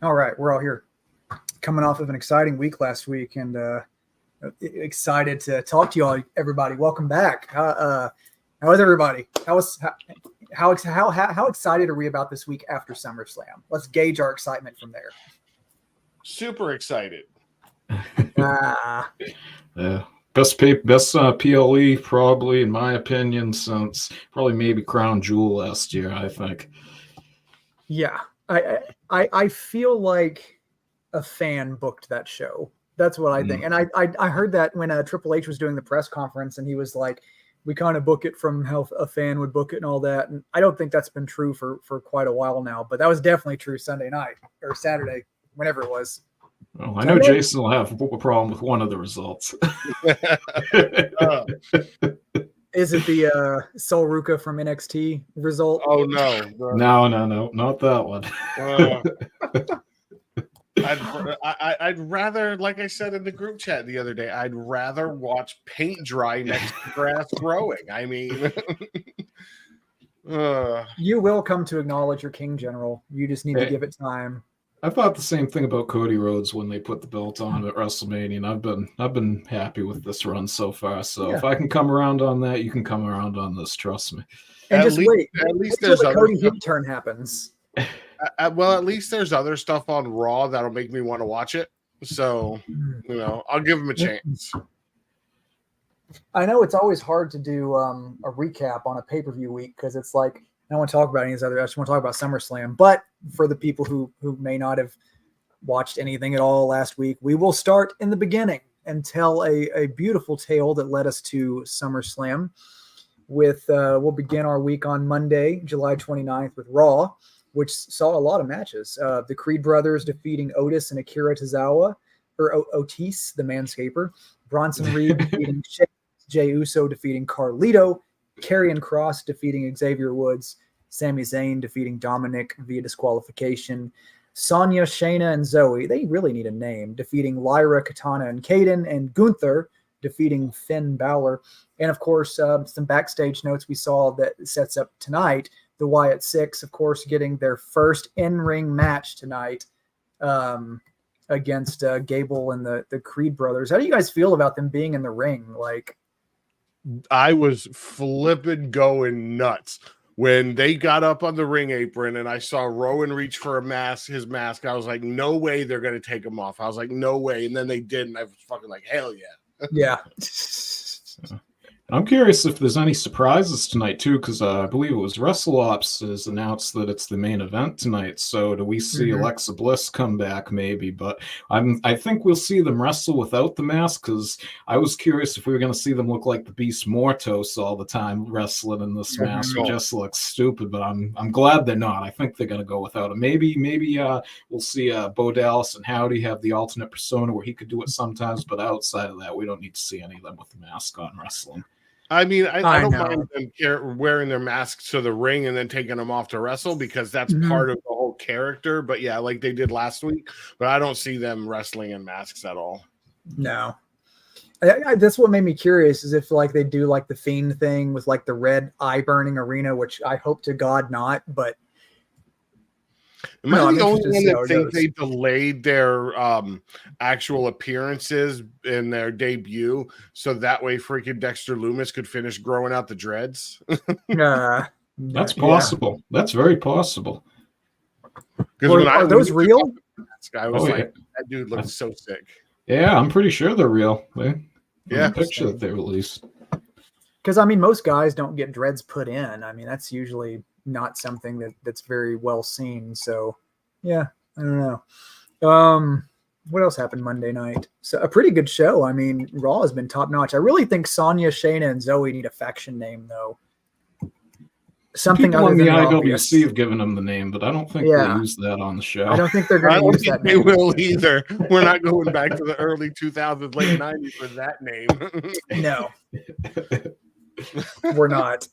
All right, we're all here. Coming off of an exciting week last week, and excited to talk to you all, everybody. Welcome back. How is everybody? How excited are we about this week after SummerSlam? Let's gauge our excitement from there. Super excited. Yeah. Best PLE probably, in my opinion, since probably maybe Crown Jewel last year, I think. Yeah. I feel like a fan booked that show. That's what I think. And I heard that when Triple H was doing the press conference, and he was like, we kind of book it from how a fan would book it and all that. And I don't think that's been true for quite a while now, but that was definitely true Sunday night or Saturday, whenever it was. Well, I know Jason will have a problem with one of the results. Is it the Sol Ruca from NXT result? Oh, no. No, not that one. I'd rather, like I said in the group chat the other day, I'd rather watch paint dry next to grass growing. I mean, you will come to acknowledge your King General. You just need to give it time. I thought the same thing about Cody Rhodes when they put the belt on at WrestleMania, and I've been happy with this run so far. So if I can come around on that, you can come around on this. Trust me. And just wait. At least there's the Cody heel turn happens. Well, at least there's other stuff on Raw that'll make me want to watch it. So, I'll give them a chance. I know it's always hard to do a recap on a pay-per-view week because it's like, I don't want to talk about any of these other. I just want to talk about SummerSlam. But for the people who may not have watched anything at all last week, we will start in the beginning and tell a beautiful tale that led us to SummerSlam. We'll begin our week on Monday, July 29th with Raw, which saw a lot of matches. The Creed brothers defeating Otis and Akira Tozawa, or Otis, the Manscaper. Bronson Reed defeating Jey Uso, defeating Carlito. Karrion Kross defeating Xavier Woods. Sami Zayn defeating Dominic via disqualification. Sonya, Shayna, and Zoe, they really need a name, defeating Lyra, Katana, and Kaden. And Gunther defeating Finn Balor. And, of course, some backstage notes we saw that sets up tonight. The Wyatt Six, of course, getting their first in-ring match tonight against Gable and the Creed brothers. How do you guys feel about them being in the ring? Like, I was flipping going nuts when they got up on the ring apron and I saw Rowan reach for his mask. I was like, no way they're going to take him off. I was like, no way. And then they did. And I was fucking like, hell yeah. Yeah. I'm curious if there's any surprises tonight, too, because I believe it was WrestleOps has announced that it's the main event tonight. So do we see Alexa Bliss come back, maybe? But I think we'll see them wrestle without the mask, because I was curious if we were going to see them look like the Beast Mortos all the time wrestling in this mask. It just looks stupid, but I'm glad they're not. I think they're going to go without it. Maybe we'll see Bo Dallas and Howdy have the alternate persona where he could do it sometimes, but outside of that, we don't need to see any of them with the mask on wrestling. I mean, I don't mind them wearing their masks to the ring and then taking them off to wrestle, because that's part of the whole character. But yeah, like they did last week. But I don't see them wrestling in masks at all. No. That's what made me curious, is if like they do like the Fiend thing with like the red eye burning arena, which I hope to God not. But am I the only one that think they delayed their actual appearances in their debut so that way freaking Dexter Lumis could finish growing out the dreads? That's possible. Yeah. That's very possible. Are those real? I was that dude looks so sick. Yeah, I'm pretty sure they're real. Yeah, the picture that they released. Because I mean, most guys don't get dreads put in. I mean, that's usually not something that's very well seen. So yeah, I don't know. What else happened Monday night? So a pretty good show. I mean, Raw has been top notch. I really think Sonya, Shayna, and Zoe need a faction name though. Something people other in than the IWC obvious. have given them the name, but I don't think they use that on the show. I don't think they're going to use that name. They will either. We're not going back to the early 2000s, late 90s for that name. No, we're not.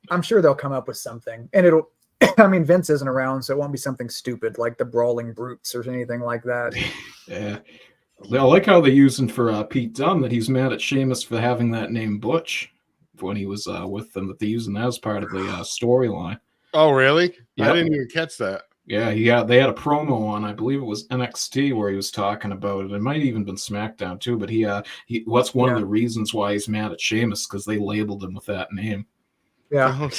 I'm sure they'll come up with something, and it'll. I mean, Vince isn't around, so it won't be something stupid like the Brawling Brutes or anything like that. Yeah, I like how they're using for Pete Dunne that he's mad at Sheamus for having that name Butch when he was with them. That they're using that as part of the storyline. Oh, really? Yep. I didn't even catch that. Yeah, they had a promo on, I believe it was NXT, where he was talking about it. It might have even been SmackDown too, but what's one of the reasons why he's mad at Sheamus, because they labeled him with that name. Yeah. Oh,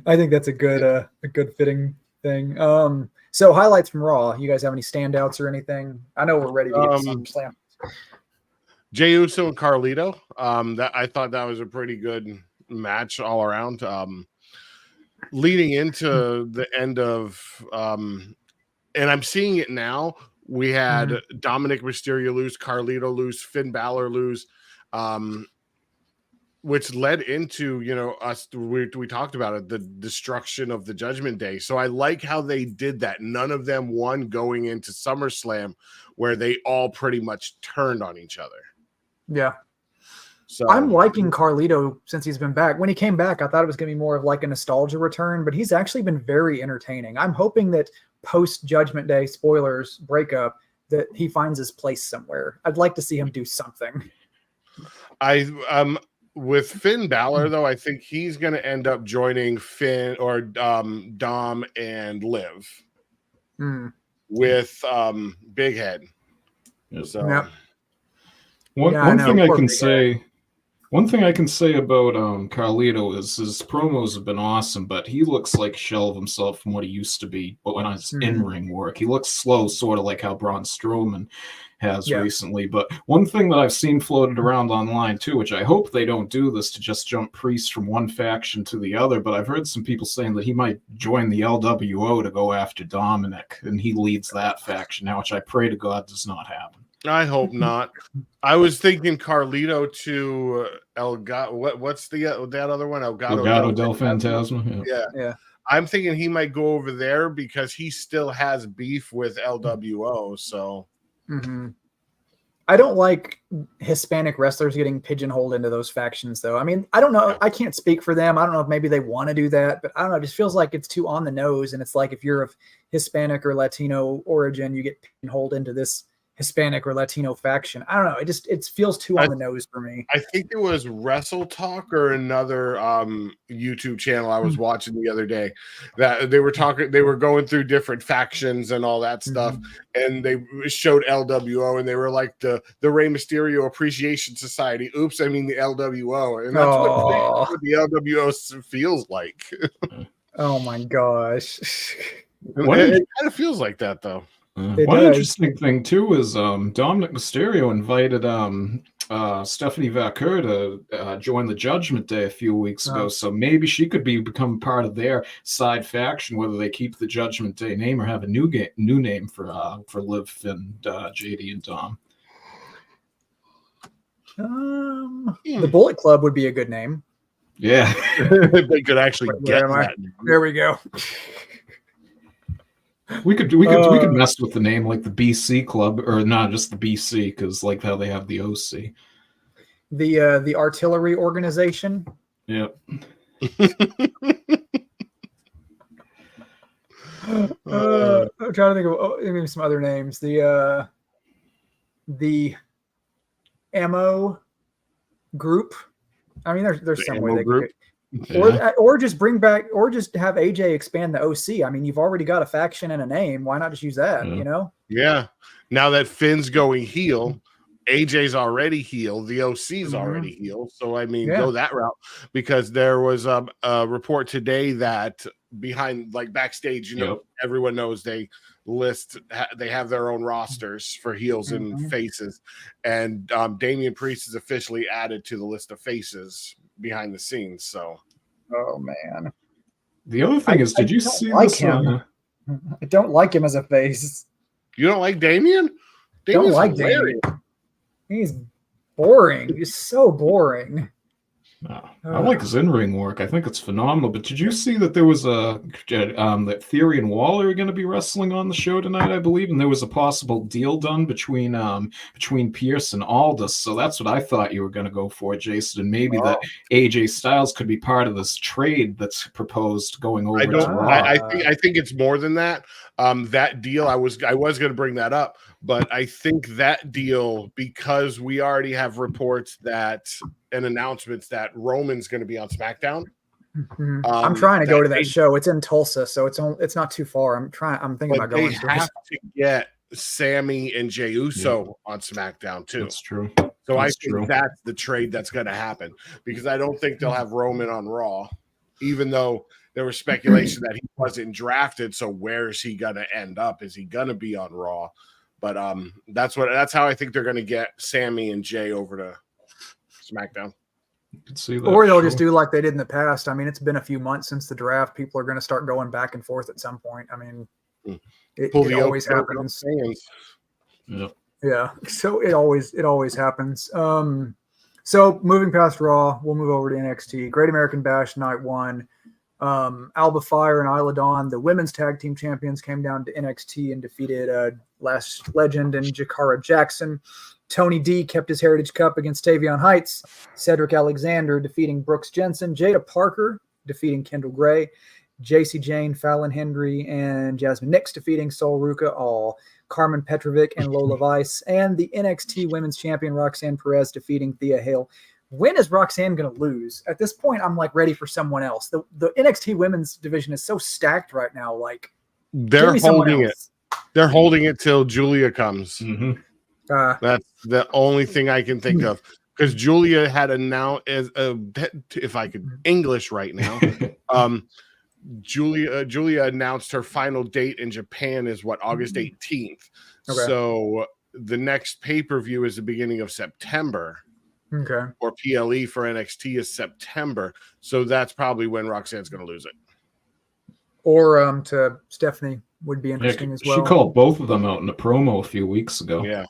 I think that's a good fitting thing. So highlights from Raw. You guys have any standouts or anything? I know we're ready to get to SummerSlam. Jey Uso and Carlito. That I thought that was a pretty good match all around. Leading into the end of, and I'm seeing it now. We had Dominic Mysterio lose, Carlito lose, Finn Balor lose, which led into, us. We talked about it, the destruction of the Judgment Day. So I like how they did that. None of them won going into SummerSlam, where they all pretty much turned on each other. Yeah. So I'm liking Carlito since he's been back. When he came back, I thought it was going to be more of like a nostalgia return, but he's actually been very entertaining. I'm hoping that post Judgment Day, spoilers, breakup, that he finds his place somewhere. I'd like to see him do something. With Finn Balor, though, I think he's going to end up joining Finn or Dom and Liv with Big Head. So yeah. One thing I can say about Carlito is his promos have been awesome, but he looks like a shell of himself from what he used to be. But when I was in-ring work, he looks slow, sort of like how Braun Strowman has recently. But one thing that I've seen floated around online too, which I hope they don't do this to just jump Priest from one faction to the other, but I've heard some people saying that he might join the LWO to go after Dominic, and he leads that faction now, which I pray to God does not happen. I hope not. I was thinking Carlito to what's that other one? Legado del Fantasma. Yeah. I'm thinking he might go over there because he still has beef with LWO. So I don't like Hispanic wrestlers getting pigeonholed into those factions, though. I mean, I don't know. I can't speak for them. I don't know if maybe they want to do that, but I don't know. It just feels like it's too on the nose. And it's like if you're of Hispanic or Latino origin, you get pigeonholed into this Hispanic or Latino faction. I don't know. It feels too on the nose for me. I think it was Wrestle Talk or another YouTube channel I was watching the other day that they were going through different factions and all that stuff, and they showed LWO and they were like the Rey Mysterio Appreciation Society. Oops, I mean the LWO, and that's what the LWO feels like. Oh my gosh. It kind of feels like that though. One interesting thing too is Dominic Mysterio invited Stephanie Vaquer to join the Judgment Day a few weeks ago, so maybe she could become part of their side faction, whether they keep the Judgment Day name or have a new name for Liv, Finn, JD, and Dom. The Bullet Club would be a good name. Yeah, they could actually get that. There we go. We could mess with the name like the BC Club, or not just the BC, because like how they have the OC, the Artillery Organization. Yep. I'm trying to think of maybe some other names. The Ammo Group. I mean, there's some way they could. Or just bring back, or just have AJ expand the OC. I mean, you've already got a faction and a name. Why not just use that? You know? Yeah. Now that Finn's going heel, AJ's already healed. The OC's already healed. So I mean, go that route, because there was a report today that behind, like backstage, everyone knows they have their own rosters for heels and faces, and Damian Priest is officially added to the list of faces behind the scenes. So oh man, the other thing is, did you see this him? I don't like him as a face. You don't like Damian? Don't like Damian. He's boring. He's so boring. I like his in-ring work. I think it's phenomenal. But did you see that there was that Theory and Waller are going to be wrestling on the show tonight, I believe, and there was a possible deal done between Pierce and Aldis. So that's what I thought you were going to go for, Jason, and maybe that AJ Styles could be part of this trade that's proposed going over. I think it's more than that. That deal, I was going to bring that up, but I think that deal, because we already have reports and announcements that Roman's going to be on SmackDown. Mhm. I'm trying to go to that they, show. It's in Tulsa, so it's not too far. I'm thinking but about they going to have it. to get Sammy and Jey Uso on SmackDown too. That's true. So I That's think true. that's the trade that's going to happen, because I don't think they'll have Roman on Raw, even though there was speculation that he wasn't drafted. So where is he going to end up? Is he going to be on Raw? But that's how I think they're going to get Sammy and Jey over to SmackDown. You could see that, Or they'll sure. just do like they did in the past. I mean, it's been a few months since the draft. People are going to start going back and forth at some point. I mean, it always happens. Yep. Yeah, so it always happens. So moving past Raw, we'll move over to NXT. Great American Bash Night 1. Alba Fire and Isla Dawn, the women's tag team champions, came down to NXT and defeated Last Legend and Jakara Jackson. Tony D kept his Heritage Cup against Tavion Heights. Cedric Alexander defeating Brooks Jensen. Jada Parker defeating Kendall Gray. JC Jane, Fallon Hendry, and Jasmine Nix defeating Sol Ruka, all. Carmen Petrovic and Lola Vice. And the NXT Women's Champion Roxanne Perez defeating Thea Hale. When is Roxanne going to lose? At this point, I'm like ready for someone else. The NXT Women's division is so stacked right now. Like, they're holding it. They're holding it till Julia comes. Mm-hmm. That's the only thing I can think of, because Julia had announced, if I could English right now, Julia announced her final date in Japan is August 18th. Okay. So the next pay-per-view is the beginning of September. Okay. Or PLE for NXT is September. So that's probably when Roxanne's going to lose it. Or to Stephanie would be interesting as well. She called both of them out in a promo a few weeks ago. Yeah.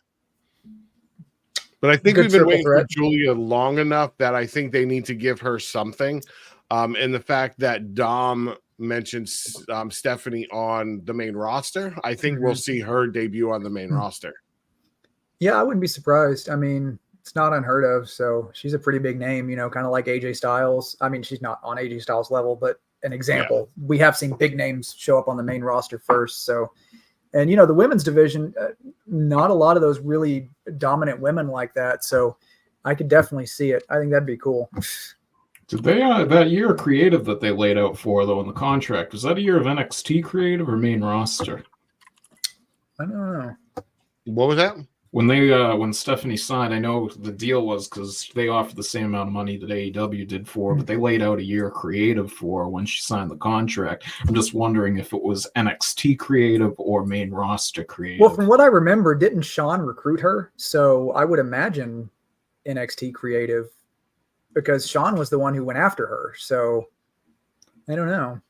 But I think we've been waiting for Julia long enough that I think they need to give her something. And the fact that Dom mentioned Stephanie on the main roster, I think we'll see her debut on the main roster. Yeah, I wouldn't be surprised. I mean, it's not unheard of. So she's a pretty big name, kind of like AJ Styles. I mean, she's not on AJ Styles level, but an example. Yeah. We have seen big names show up on the main roster first. So, and the women's division, not a lot of those really dominant women like that. So I could definitely see it. I think that'd be cool. Did they that year of creative that they laid out for though in the contract, was that a year of NXT creative or main roster? I don't know. What was that? When Stephanie signed, I know the deal was because they offered the same amount of money that AEW did for her, but they laid out a year creative for her when she signed the contract. I'm just wondering if it was NXT creative or main roster creative. Well, from what I remember, didn't Sean recruit her? So I would imagine NXT creative, because Sean was the one who went after her. So I don't know.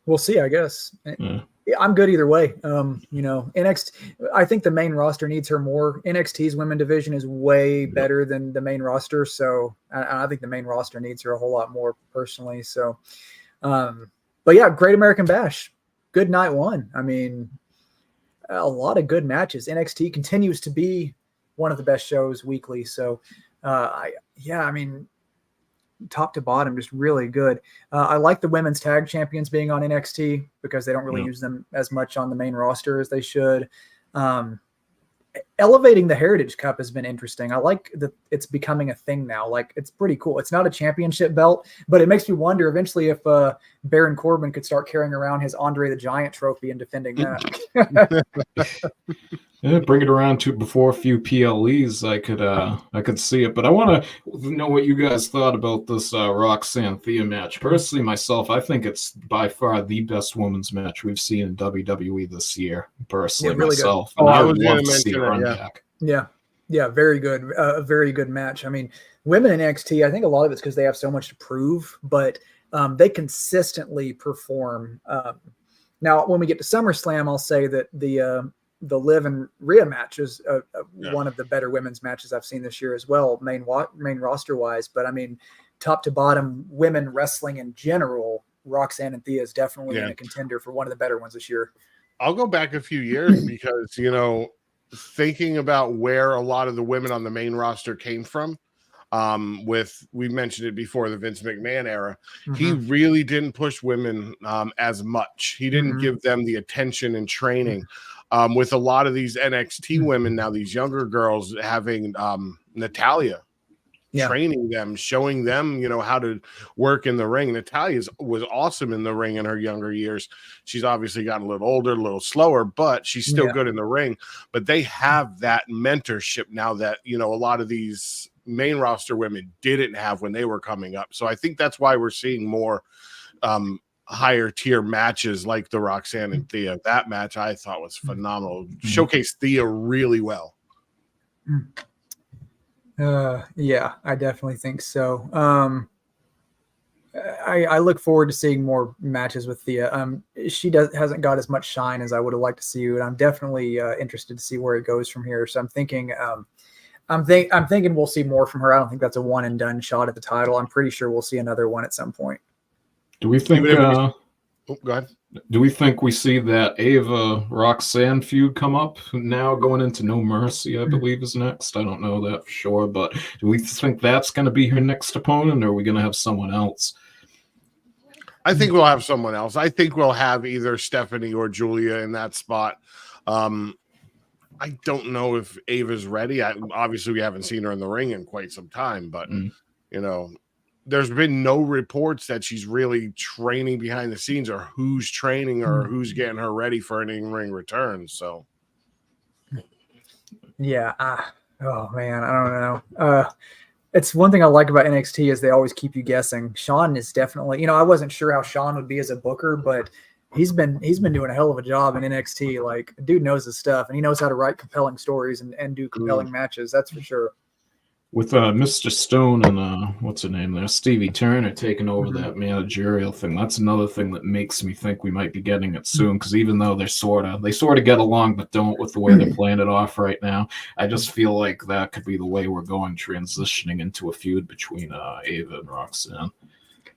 We'll see, I guess. Yeah. I'm good either way. NXT, I think the main roster needs her more. NXT's women division is way better than the main roster. So I think the main roster needs her a whole lot more personally. So, but yeah, Great American Bash. Good night 1. I mean, a lot of good matches. NXT continues to be one of the best shows weekly. So, top to bottom, just really good. I like the women's tag champions being on NXT because they don't really use them as much on the main roster as they should. Elevating the Heritage Cup has been interesting. I like that it's becoming a thing now. Like, it's pretty cool. It's not a championship belt, but it makes me wonder eventually if Baron Corbin could start carrying around his Andre the Giant trophy and defending that. Yeah, bring it around to before a few PLEs. I could see it, but I want to know what you guys thought about this Roxanne Thea match. Personally, myself, I think it's by far the best women's match we've seen in WWE this year. Personally, really myself, and I would love to see her run back. Yeah, very good. A very good match. I mean, women in NXT, I think a lot of it's because they have so much to prove, but they consistently perform. Now, when we get to SummerSlam, I'll say that the Liv and Rhea match is one of the better women's matches I've seen this year as well, main roster wise. But I mean, top to bottom, women wrestling in general, Roxanne and Thea is definitely in a contender for one of the better ones this year. I'll go back a few years because, thinking about where a lot of the women on the main roster came from, we mentioned it before, the Vince McMahon era, he really didn't push women as much. He didn't give them the attention and training. With a lot of these NXT women now, these younger girls having Natalya, training them, showing them, you know, how to work in the ring. Natalya was awesome in the ring in her younger years. She's obviously gotten a little older, a little slower, but she's still good in the ring. But they have that mentorship now that, you know, a lot of these main roster women didn't have when they were coming up. So I think that's why we're seeing more higher tier matches like the Roxanne and Thea. That match I thought was phenomenal. Showcased Thea really well. Yeah, I definitely think so. I look forward to seeing more matches with Thea. She hasn't got as much shine as I would have liked to see, and I'm definitely interested to see where it goes from here. So I'm thinking we'll see more from her. I don't think that's a one and done shot at the title. I'm pretty sure we'll see another one at some point. Do we think? Go ahead. Do we think we see that Ava Roxanne feud come up now going into No Mercy? I believe is next. I don't know that for sure, but do we think that's going to be her next opponent, or are we going to have someone else? I think we'll have someone else. I think we'll have either Stephanie or Julia in that spot. I don't know if Ava's ready. Obviously, we haven't seen her in the ring in quite some time, but you know. There's been no reports that she's really training behind the scenes or who's training her or who's getting her ready for an in-ring return. So, yeah. Oh, man, I don't know. It's one thing I like about NXT is they always keep you guessing. Sean is definitely, you know, I wasn't sure how Sean would be as a booker, but he's been doing a hell of a job in NXT. Like, dude knows his stuff, and he knows how to write compelling stories and do compelling matches. That's for sure. With Mr. Stone and what's her name there, Stevie Turner taking over that managerial thing, that's another thing that makes me think we might be getting it soon. Because even though they sort of get along, but don't with the way they're playing it off right now, I just feel like that could be the way we're going, transitioning into a feud between Ava and Roxanne.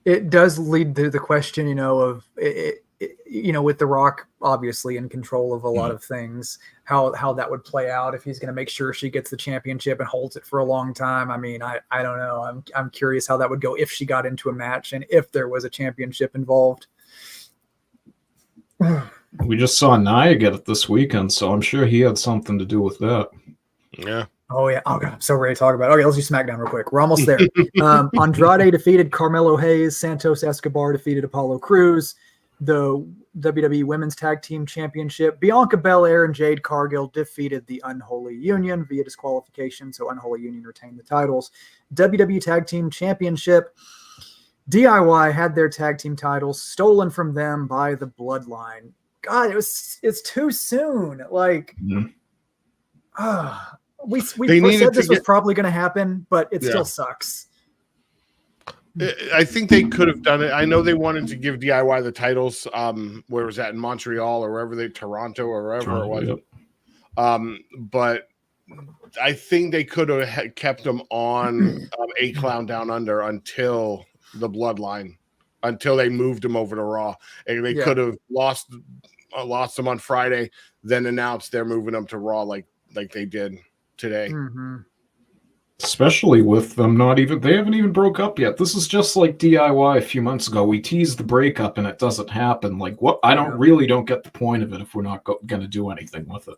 It does lead to the question, you know, of you know, with The Rock obviously in control of a lot of things, how that would play out if he's going to make sure she gets the championship and holds it for a long time. I mean, I don't know. I'm curious how that would go if she got into a match and if there was a championship involved. We just saw Nia get it this weekend, so I'm sure he had something to do with that. Yeah. Oh, yeah. Oh, God. I'm so ready to talk about it. Okay, let's do SmackDown real quick. We're almost there. Andrade defeated Carmelo Hayes. Santos Escobar defeated Apollo Crews. The WWE Women's Tag Team Championship. Bianca Belair and Jade Cargill defeated the Unholy Union via disqualification, so Unholy Union retained the titles. WWE Tag Team Championship. DIY had their tag team titles stolen from them by the Bloodline. God, it's too soon. Like, we said this was probably going to happen, but it still sucks. I think they could have done it. I know they wanted to give DIY the titles. Where was that, in Montreal or wherever Toronto or wherever it was. Yep. But I think they could have kept them on A Clown Down Under until the Bloodline, until they moved them over to Raw, and they could have lost them on Friday, then announced they're moving them to Raw like they did today. Especially with them they haven't even broke up yet. This is just like DIY a few months ago. We teased the breakup and it doesn't happen. Like, what? I don't get the point of it if we're not going to do anything with it.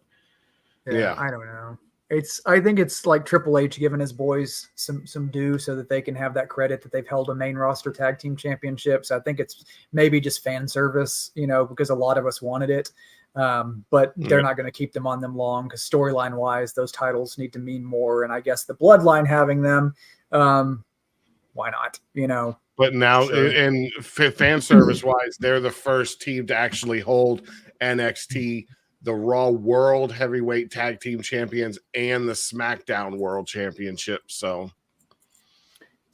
Yeah, I don't know. I think it's like Triple H giving his boys some due so that they can have that credit that they've held a main roster tag team championships. I think it's maybe just fan service, you know, because a lot of us wanted it. But they're not going to keep them on them long because storyline wise, those titles need to mean more. And I guess the Bloodline having them, why not? You know. But now, in fan service wise, they're the first team to actually hold NXT, the Raw World Heavyweight Tag Team Champions, and the SmackDown World Championship. So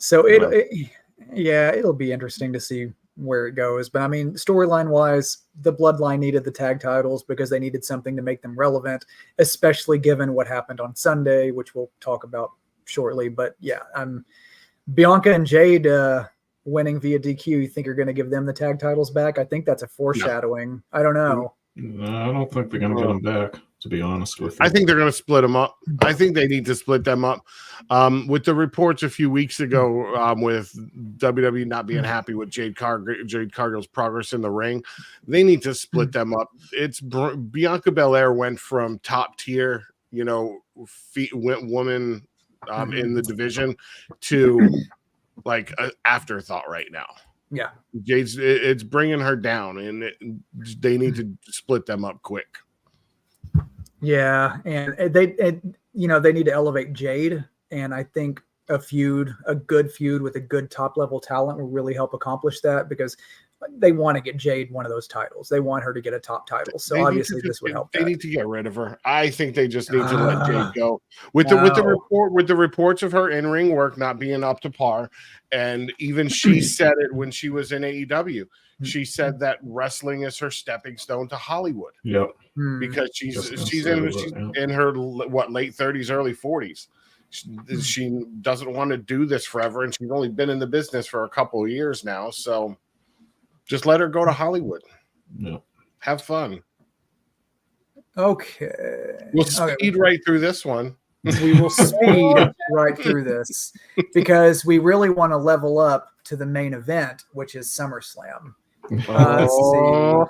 it'll be interesting to see where it goes. But I mean, storyline wise, the Bloodline needed the tag titles because they needed something to make them relevant, especially given what happened on Sunday, which we'll talk about shortly. But yeah, Bianca and Jade winning via DQ. You think you're going to give them the tag titles back? I think that's a foreshadowing. No. I don't know. No, I don't think they're going to get them back, to be honest with you. I think they're going to split them up. I think they need to split them up. With the reports a few weeks ago with WWE not being happy with Jade Cargill's progress in the ring, they need to split them up. It's Bianca Belair went from top tier, you know, woman in the division to like an afterthought right now. Yeah. It's bringing her down, and they need to split them up quick. Yeah, and they need to elevate Jade, and I think a good feud with a good top level talent will really help accomplish that, because they want to get Jade one of those titles. They want her to get a top title. So obviously this would help. They need to get rid of her. I think they just need to let Jade go. With the reports of her in-ring work not being up to par, and even she said it when she was in AEW. She said that wrestling is her stepping stone to Hollywood. Yep. Because she's in her late 30s, early 40s. She doesn't want to do this forever, and she's only been in the business for a couple of years now. So just let her go to Hollywood. Yeah. Have fun. Okay. We'll speed right through this one. We will speed right through this because we really want to level up to the main event, which is SummerSlam.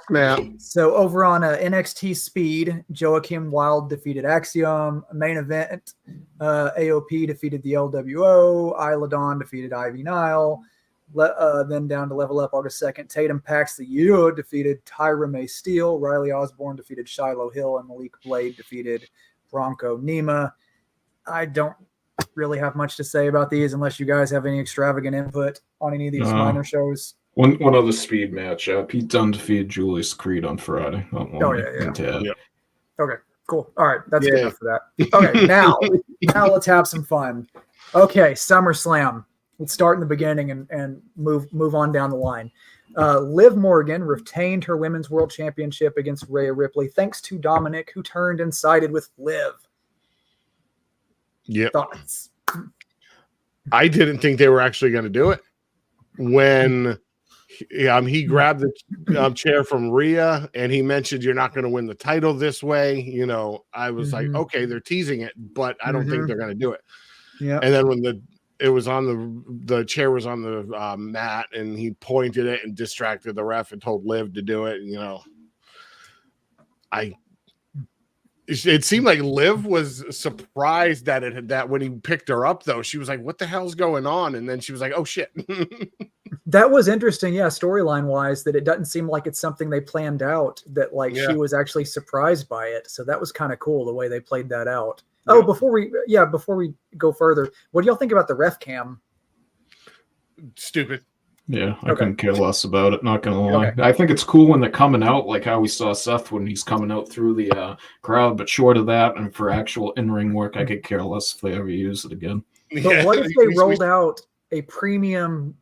Snap. So over on NXT Speed, Joakim Wilde defeated Axiom. Main event, AOP defeated the LWO. Isla Dawn defeated Ivy Nile. Then down to level up August 2nd, Tatum Pax the U defeated Tyra May Steele. Riley Osborne defeated Shiloh Hill, and Malik Blade defeated Bronco Nima. I don't really have much to say about these unless you guys have any extravagant input on any of these minor shows. One other speed match. Pete Dunne defeated Julius Creed on Friday. Yeah. Okay, cool. All right, that's good enough for that. Okay, now let's have some fun. Okay, SummerSlam. Let's start in the beginning and move on down the line. Liv Morgan retained her Women's World Championship against Rhea Ripley thanks to Dominic, who turned and sided with Liv. Yep. Thoughts? I didn't think they were actually going to do it. When he grabbed the chair from Rhea and he mentioned, "You're not going to win the title this way." I was like, okay, they're teasing it, but I don't think they're going to do it. Yeah. And then when the chair was on the mat and he pointed it and distracted the ref and told Liv to do it, it seemed like Liv was surprised that when he picked her up, though. She was like, "What the hell's going on?" And then she was like, "Oh shit." That was interesting, yeah, storyline wise, that it doesn't seem like it's something they planned out, that she was actually surprised by it. So that was kind of cool the way they played that out. Yeah. Oh, before we go further, what do y'all think about the ref cam? Stupid. Yeah, I couldn't care less about it, not gonna lie. Okay. I think it's cool when they're coming out, like how we saw Seth when he's coming out through the crowd, but short of that, and for actual in-ring work, I could care less if they ever use it again. But what if they rolled out a premium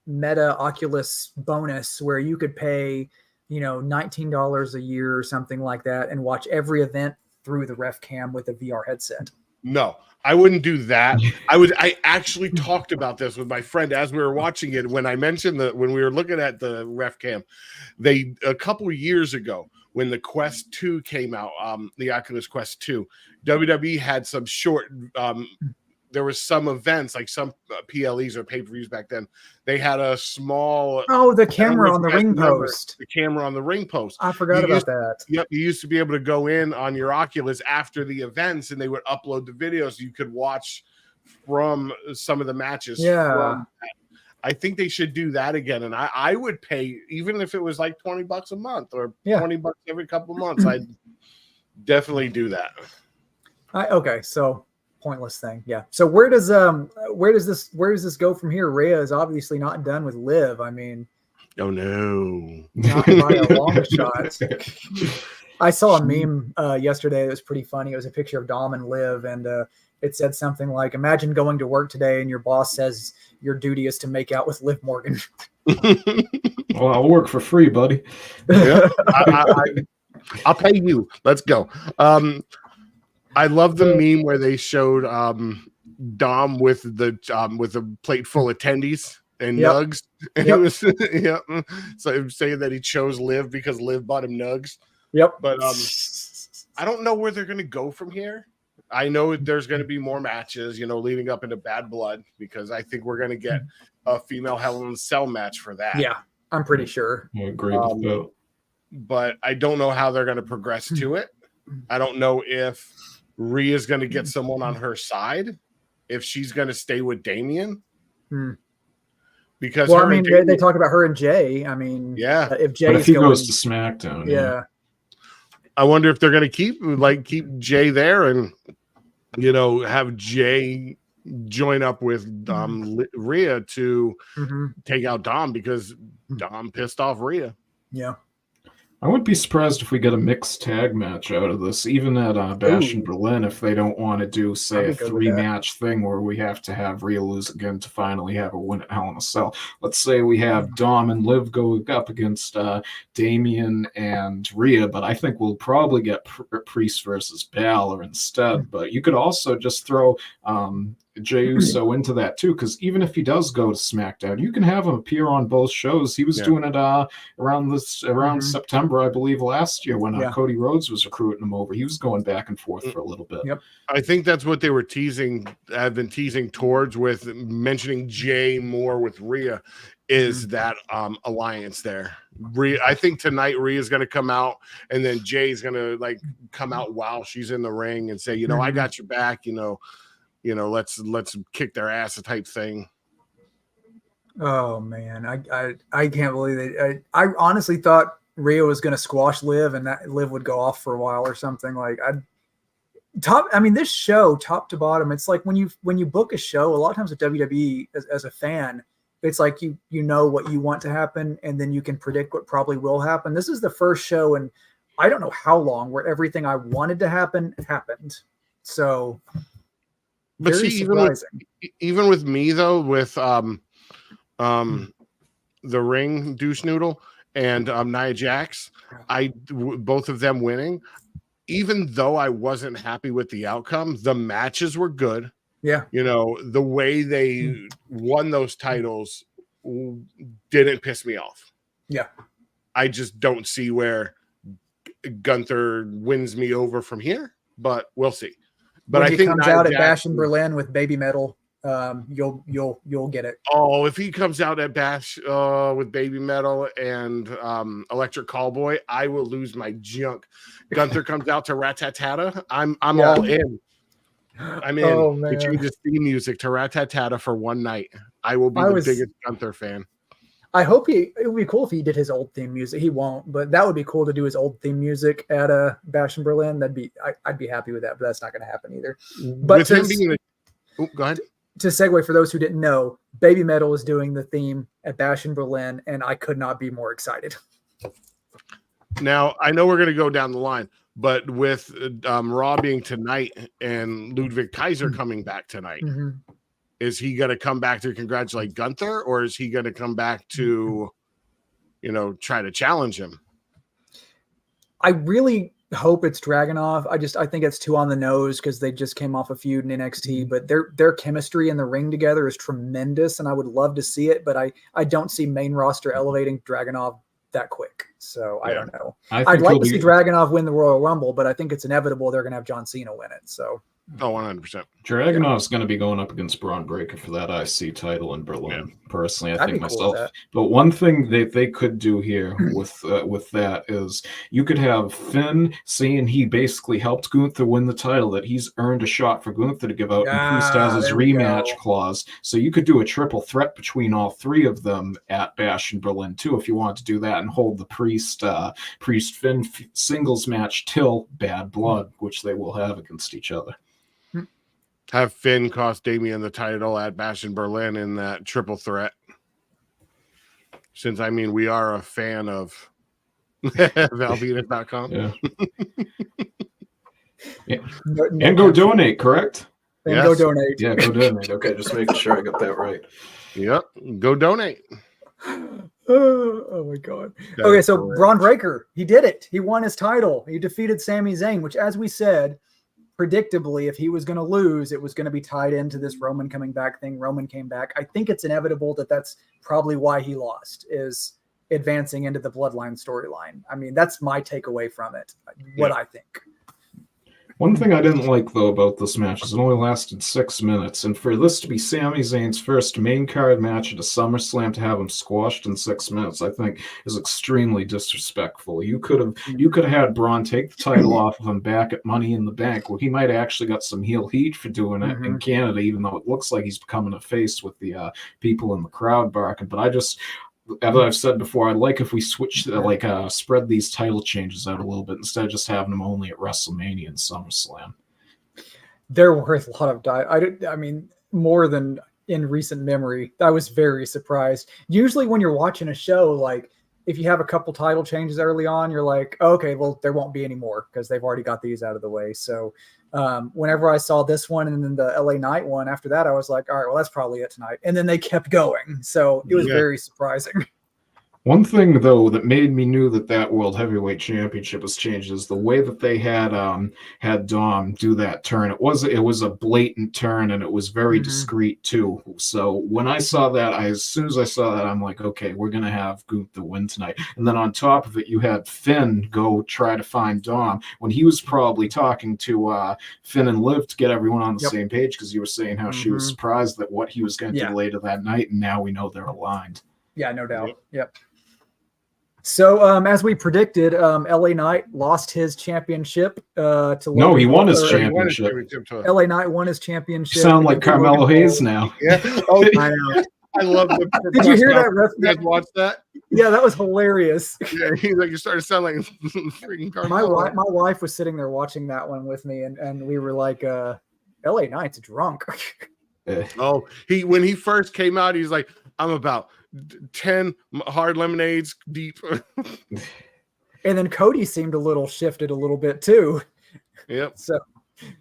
Meta Oculus bonus where you could pay, $19 a year or something like that and watch every event through the ref cam with a VR headset? No, I wouldn't do that. I actually talked about this with my friend as we were watching it when I mentioned when we were looking at the ref cam. A couple of years ago when the Quest 2 came out, the Oculus Quest 2, WWE had some short there was some events, like some PLEs or pay-per-views back then. They had a small... Oh, the camera on the ring post. The camera on the ring post. I forgot about that. Yep, you used to be able to go in on your Oculus after the events, and they would upload the videos you could watch from some of the matches. Yeah. I think they should do that again, and I would pay, even if it was like $20 a month or $20 every couple of months. I'd definitely do that. Okay, so... pointless thing. Yeah. So where does this go from here? Rhea is obviously not done with Liv. I mean, oh no, not by a long shot. I saw a meme yesterday that was pretty funny. It was a picture of Dom and Liv, and it said something like, "Imagine going to work today and your boss says your duty is to make out with Liv Morgan." Well, I'll work for free, buddy. Yeah, I'll pay you. Let's go. I love the meme where they showed Dom with a plate full of tendies and nugs. And it was so saying that he chose Liv because Liv bought him nugs. Yep. But I don't know where they're going to go from here. I know there's going to be more matches, leading up into Bad Blood, because I think we're going to get a female Hell in a Cell match for that. Yeah, I'm pretty sure. I agree with that. But I don't know how they're going to progress to it. I don't know if Rhea's going to get someone on her side. if she's going to stay with Damian. Hmm. Because well, I mean, they talk about her and Jay. I mean, yeah. If Jay if he goes to SmackDown, yeah. I wonder if they're going to keep Jay there and have Jay join up with Rhea to take out Dom, because Dom pissed off Rhea. Yeah. I wouldn't be surprised if we get a mixed tag match out of this, even at Bash in Berlin, if they don't want to do, say, a 3-match thing where we have to have Rhea lose again to finally have a win at Hell in a Cell. Let's say we have Dom and Liv go up against Damian and Rhea, but I think we'll probably get Priest versus Balor instead. But you could also just throw Jey Uso into that too, because even if he does go to SmackDown, you can have him appear on both shows. He was doing it around September, I believe, last year when Cody Rhodes was recruiting him over. He was going back and forth for a little bit. Yep. I think that's what they were have been teasing towards with mentioning Jay more with Rhea, is that alliance there. I think tonight Rhea's going to come out, and then Jay's going to come out while she's in the ring and say, I got your back, let's kick their ass type thing. Oh man, I can't believe it. I honestly thought Rhea was going to squash Liv, and that Liv would go off for a while or something. This show, top to bottom, it's like when you book a show, a lot of times with WWE, as a fan, it's like you know what you want to happen, and then you can predict what probably will happen. This is the first show in I don't know how long where everything I wanted to happen happened. So. But see, even with me though, with the Ring douche noodle and Nia Jax, both of them winning, even though I wasn't happy with the outcome, the matches were good. Yeah. The way they won those titles didn't piss me off. Yeah. I just don't see where Gunther wins me over from here, but we'll see. But when I think he comes out at Bash in Berlin with Baby Metal, you'll get it. Oh, if he comes out at Bash with Baby Metal and Electric Callboy, I will lose my junk. Gunther comes out to Rat-Tat-Tata, I'm all in. I'm in. Oh, man. He changes theme music to Rat-Tat-Tata for one night. I will be the biggest Gunther fan. I hope it would be cool if he did his old theme music. He won't, but that would be cool to do his old theme music at Bash in Berlin. I'd be happy with that, but that's not going to happen either. But with him being go ahead. To segue for those who didn't know, Baby Metal is doing the theme at Bash in Berlin, and I could not be more excited. Now, I know we're going to go down the line, but with Raw being tonight and Ludwig Kaiser coming back tonight, is he going to come back to congratulate Gunther, or is he going to come back to, try to challenge him? I really hope it's Dragunov. I think it's too on the nose because they just came off a feud in NXT, but their chemistry in the ring together is tremendous, and I would love to see it, but I don't see main roster elevating Dragunov that quick. So I don't know. I'd like to see Dragunov win the Royal Rumble, but I think it's inevitable they're going to have John Cena win it. So. Oh, 100%. Dragunov's going to be going up against Braun Breaker for that IC title in Berlin. Yeah. Personally, I think myself. Cool, but one thing they could do here with that is you could have Finn saying he basically helped Gunther win the title, that he's earned a shot for Gunther to give out, and Priest has his rematch clause. So you could do a triple threat between all three of them at Bash in Berlin too, if you want to do that, and hold the Priest Finn singles match till Bad Blood, which they will have against each other. Have Finn cost Damian the title at Bash in Berlin in that triple threat. Since, we are a fan of Velveeta.com. Yeah. And go donate, correct? And go donate. Yeah, go donate. Okay, just making sure I got that right. Yep, go donate. Oh my God. Okay, so Braun Breaker, he did it. He won his title. He defeated Sami Zayn, which, as we said, predictably, if he was going to lose, it was going to be tied into this Roman coming back thing. Roman came back. I think it's inevitable that's probably why he lost, is advancing into the Bloodline storyline. That's my takeaway from it, I think. One thing I didn't like, though, about this match is it only lasted 6 minutes, and for this to be Sami Zayn's first main card match at a SummerSlam, to have him squashed in 6 minutes, I think is extremely disrespectful. You could have had Braun take the title off of him back at Money in the Bank, where he might have actually got some heel heat for doing it in Canada, even though it looks like he's becoming a face with the people in the crowd barking. But as I've said before, I'd like if we switch, spread these title changes out a little bit instead of just having them only at WrestleMania and SummerSlam. They're worth a lot of I mean, more than in recent memory. I was very surprised. Usually when you're watching a show, like if you have a couple title changes early on, you're like, oh, okay, well, there won't be any more because they've already got these out of the way. So whenever I saw this one and then the LA Knight one after that, I was like, all right, well, that's probably it tonight. And then they kept going. So it was very surprising. One thing, though, that made me knew that World Heavyweight Championship was changed is the way that they had Dom do that turn. It was a blatant turn, and it was very discreet too. So when I saw that, as soon as I saw that, I'm like, okay, we're gonna have Gunther win tonight. And then on top of it, you had Finn go try to find Dom when he was probably talking to Finn and Liv to get everyone on the same page, because you were saying how she was surprised that what he was going to do later that night, and now we know they're aligned. Yeah, no doubt. Yep. So, as we predicted, LA Knight lost his championship to Logan. No, he won his championship. LA Knight won his championship. You sound like Carmelo Hayes now. Yeah. Oh, I know. I love the. Did you hear that? You guys watch that? Yeah, that was hilarious. Yeah, he's like, you started to sound like freaking Carmelo. My wife was sitting there watching that one with me, and we were like, LA Knight's drunk. Oh, when he first came out, he's like, I'm about 10 hard lemonades deep. And then Cody seemed shifted a little bit too. Yep. So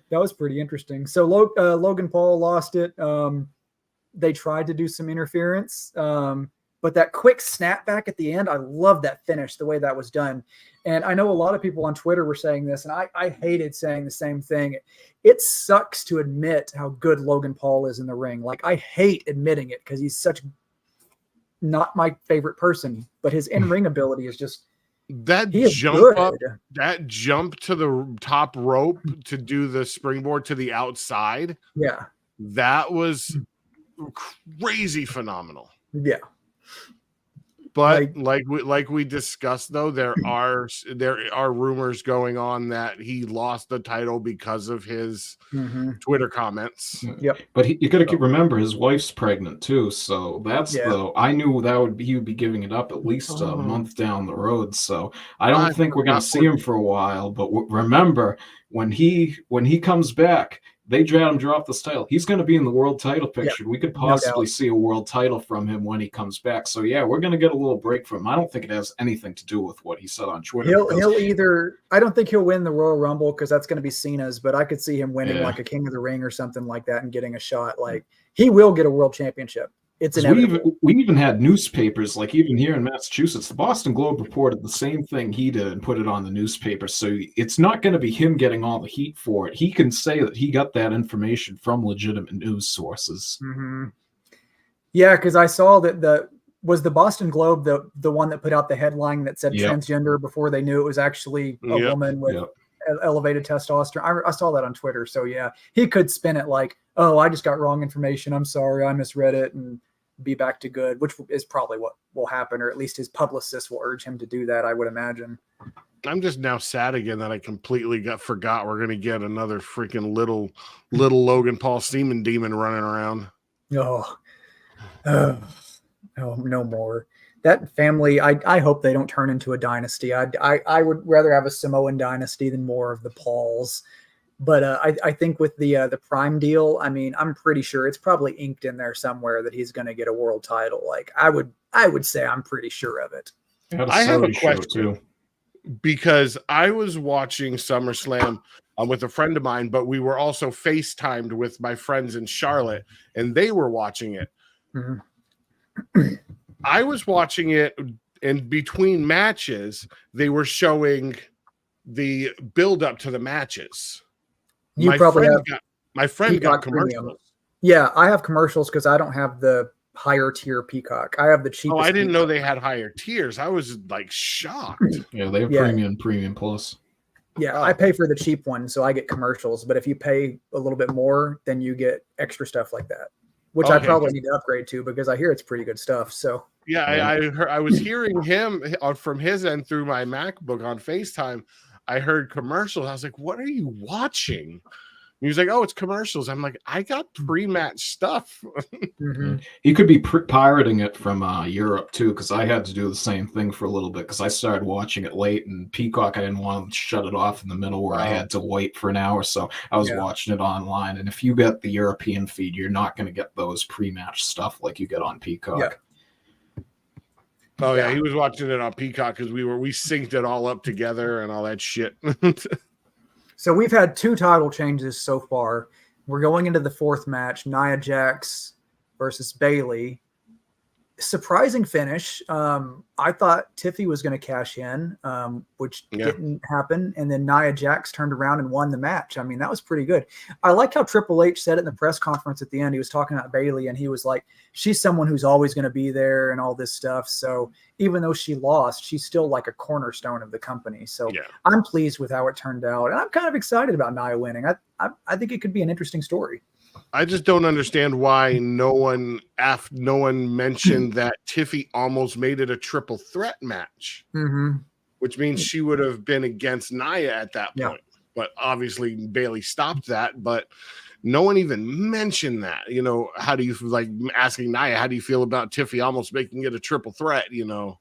that was pretty interesting. So Logan Paul lost it. They tried to do some interference, but that quick snapback at the end, I love that finish, the way that was done. And I know a lot of people on Twitter were saying this, and I hated saying the same thing. It sucks to admit how good Logan Paul is in the ring. Like, I hate admitting it because he's not my favorite person, but his in-ring ability is just that jump to the top rope to do the springboard to the outside. Yeah. That was crazy phenomenal. Yeah. But like we discussed, though, there are rumors going on that he lost the title because of his Twitter comments. Yep. But you got to remember his wife's pregnant too, so that's I knew he would be giving it up at least a month down the road. So I don't think we're gonna see him for a while. But remember, when he comes back, they drop this title. He's going to be in the world title picture. We could possibly see a world title from him when he comes back. So yeah, we're going to get a little break from him. I don't think it has anything to do with what he said on Twitter. He'll either. I don't think he'll win the Royal Rumble because that's going to be Cena's. But I could see him winning like a King of the Ring or something like that and getting a shot. Like, he will get a world championship. It's inevitable. We even had newspapers, like even here in Massachusetts, the Boston Globe reported the same thing he did and put it on the newspaper. So it's not going to be him getting all the heat for it. He can say that he got that information from legitimate news sources. Mm-hmm. Yeah, because I saw that the Boston Globe the one that put out the headline that said transgender before they knew it was actually a woman with elevated testosterone. I saw that on Twitter. So yeah, he could spin it like, oh, I just got wrong information. I'm sorry, I misread it, and be back to good, which is probably what will happen, or at least his publicist will urge him to do that, I would imagine. I'm just now sad again that I completely forgot we're going to get another freaking little Logan Paul semen demon running around. Oh, no more. That family, I hope they don't turn into a dynasty. I would rather have a Samoan dynasty than more of the Pauls. But I think with the Prime deal, I mean, I'm pretty sure it's probably inked in there somewhere that he's going to get a world title. Like, I would say I'm pretty sure of it. I have a question too, because I was watching SummerSlam with a friend of mine, but we were also FaceTimed with my friends in Charlotte, and they were watching it. Mm-hmm. I was watching it, and between matches, they were showing the build up to the matches. My friend got commercials. Premium. Yeah, I have commercials because I don't have the higher tier Peacock. I have the cheapest. Oh, I didn't Peacock. know they had higher tiers. I was like shocked. Yeah, they have premium plus. Yeah, Oh. I pay for the cheap one, so I get commercials. But if you pay a little bit more, then you get extra stuff like that, which I Okay, probably 'cause- need to upgrade to because I hear it's pretty good stuff. So Yeah, I was hearing him from his end through my MacBook on FaceTime. I heard commercials. I was like, "What are you watching?" He was like, "Oh, it's commercials." I'm like, "I got pre-match stuff." He could be pirating it from Europe too, because I had to do the same thing for a little bit because I started watching it late, and Peacock, I didn't want to shut it off in the middle where I had to wait for an hour, so I was watching it online. And if you get the European feed, you're not going to get those pre-match stuff like you get on Peacock. Yeah. Oh yeah, he was watching it on Peacock because we synced it all up together and all that shit. So we've had 2 title changes so far. We're going into the 4th match, Nia Jax versus Bayley. Surprising finish. I thought Tiffy was going to cash in, which didn't happen. And then Nia Jax turned around and won the match. I mean, that was pretty good. I like how Triple H said it in the press conference at the end. He was talking about Bayley, and he was like, she's someone who's always going to be there and all this stuff. So even though she lost, she's still like a cornerstone of the company. So I'm pleased with how it turned out. And I'm kind of excited about Nia winning. I think it could be an interesting story. I just don't understand why no one mentioned that Tiffy almost made it a triple threat match, which means she would have been against Nia at that point. But obviously Bayley stopped that, but no one even mentioned that. You know, how do you like asking Nia, how do you feel about Tiffy almost making it a triple threat, you know?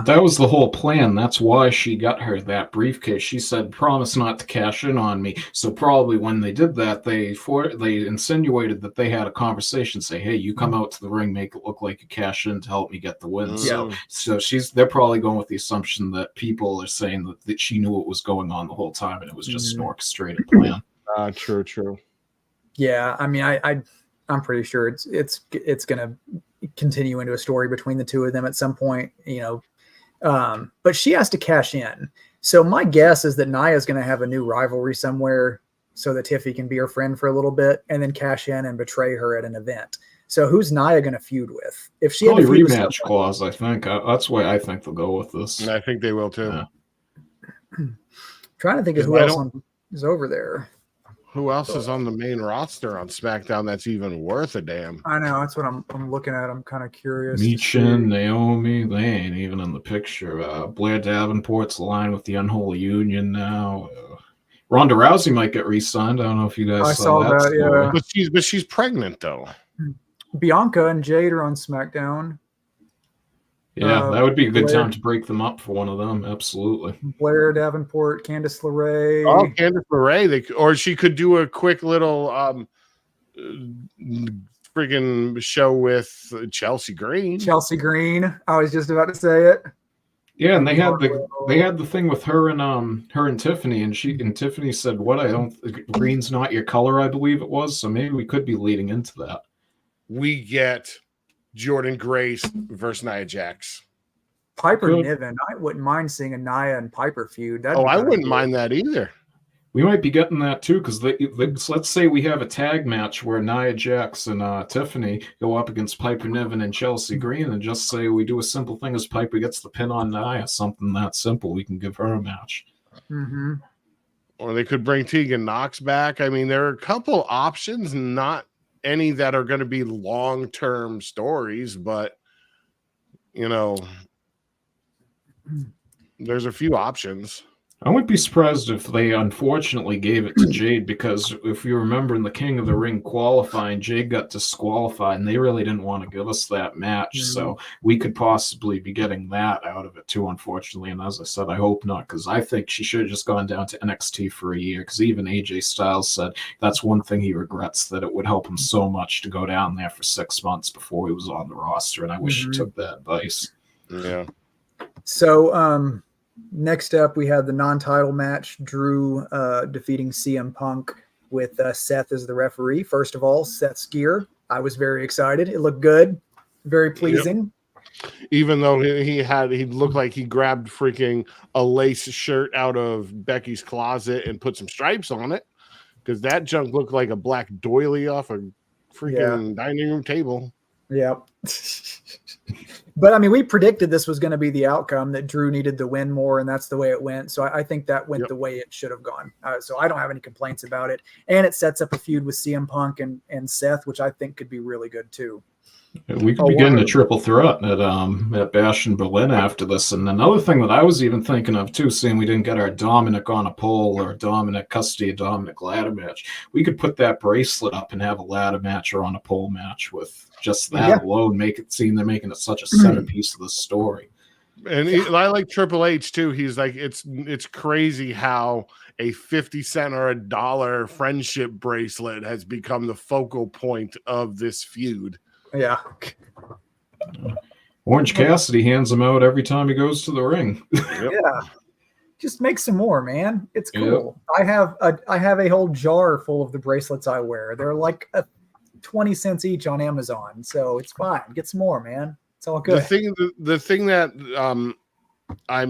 That was the whole plan. That's why she got her that briefcase. She said, "Promise not to cash in on me." So probably when they did that, they insinuated that they had a conversation. Say, "Hey, you come out to the ring, make it look like you cash in to help me get the win." So they're probably going with the assumption that people are saying that she knew what was going on the whole time, and it was just an orchestrated plan. True. Yeah, I mean, I'm pretty sure it's gonna continue into a story between the two of them at some point, you know. But she has to cash in. So my guess is that Nia is going to have a new rivalry somewhere so that Tiffy can be her friend for a little bit and then cash in and betray her at an event. So who's Nia going to feud with? If she probably had a feud rematch clause, I think. That's why I think they'll go with this. And I think they will too. Trying to think of who else is over there. Who else is on the main roster on SmackDown that's even worth a damn? I know, that's what I'm looking at. I'm kind of curious. Michin, Naomi, they ain't even in the picture. Blair Davenport's aligned with the Unholy Union now. Ronda Rousey might get re-signed. I don't know if you guys saw that. Yeah. But she's pregnant though. Bianca and Jade are on SmackDown. Yeah, that would be a good time to break them up for one of them. Absolutely. Blair Davenport, Candice LeRae. Oh, Candice LeRae. Or she could do a quick little friggin' show with Chelsea Green. Chelsea Green. I was just about to say it. Yeah, and they had the thing with her and Tiffany, and Tiffany said, Green's not your color, I believe it was. So maybe we could be leading into that. We get Jordan Grace versus Nia Jax. Piper Niven. I wouldn't mind seeing a Nia and Piper feud. I wouldn't mind that either. We might be getting that too, because let's say we have a tag match where Nia Jax and Tiffany go up against Piper Niven and Chelsea Green, and just say we do a simple thing as Piper gets the pin on Nia, something that simple. We can give her a match. Or they could bring Tegan Knox back. I mean, there are a couple options, not any that are going to be long-term stories, but you know, there's a few options. I wouldn't be surprised if they unfortunately gave it to Jade, because if you remember in the King of the Ring qualifying, Jade got disqualified and they really didn't want to give us that match. So we could possibly be getting that out of it too, unfortunately. And as I said, I hope not, because I think she should have just gone down to NXT for a year, because even AJ Styles said that's one thing he regrets, that it would help him so much to go down there for 6 months before he was on the roster. And I wish he took that advice. Yeah. So, next up, we have the non-title match, Drew defeating CM Punk with Seth as the referee. First of all, Seth's gear. I was very excited. It looked good. Very pleasing. Yep. Even though he looked like he grabbed freaking a lace shirt out of Becky's closet and put some stripes on it, because that junk looked like a black doily off a freaking dining room table. Yep. But I mean, we predicted this was going to be the outcome, that Drew needed to win more, and that's the way it went. So I think that went the way it should have gone. So I don't have any complaints about it. And it sets up a feud with CM Punk and Seth, which I think could be really good too. We could be getting a triple threat at Bash in Berlin after this. And another thing that I was even thinking of too, seeing we didn't get our Dominic on a pole or Dominic custody, Dominic ladder match, we could put that bracelet up and have a ladder match or on a pole match with just that alone. Make it seem they're making it such a centerpiece of the story. And I like Triple H too. He's like, it's crazy how a 50 cent or $1 friendship bracelet has become the focal point of this feud. Yeah. Orange Cassidy hands them out every time he goes to the ring. Yeah. Just make some more, man. It's cool. Yep. I have a whole jar full of the bracelets I wear. They're like 20 cents each on Amazon, so it's fine. Get some more, man. It's all good. The thing that I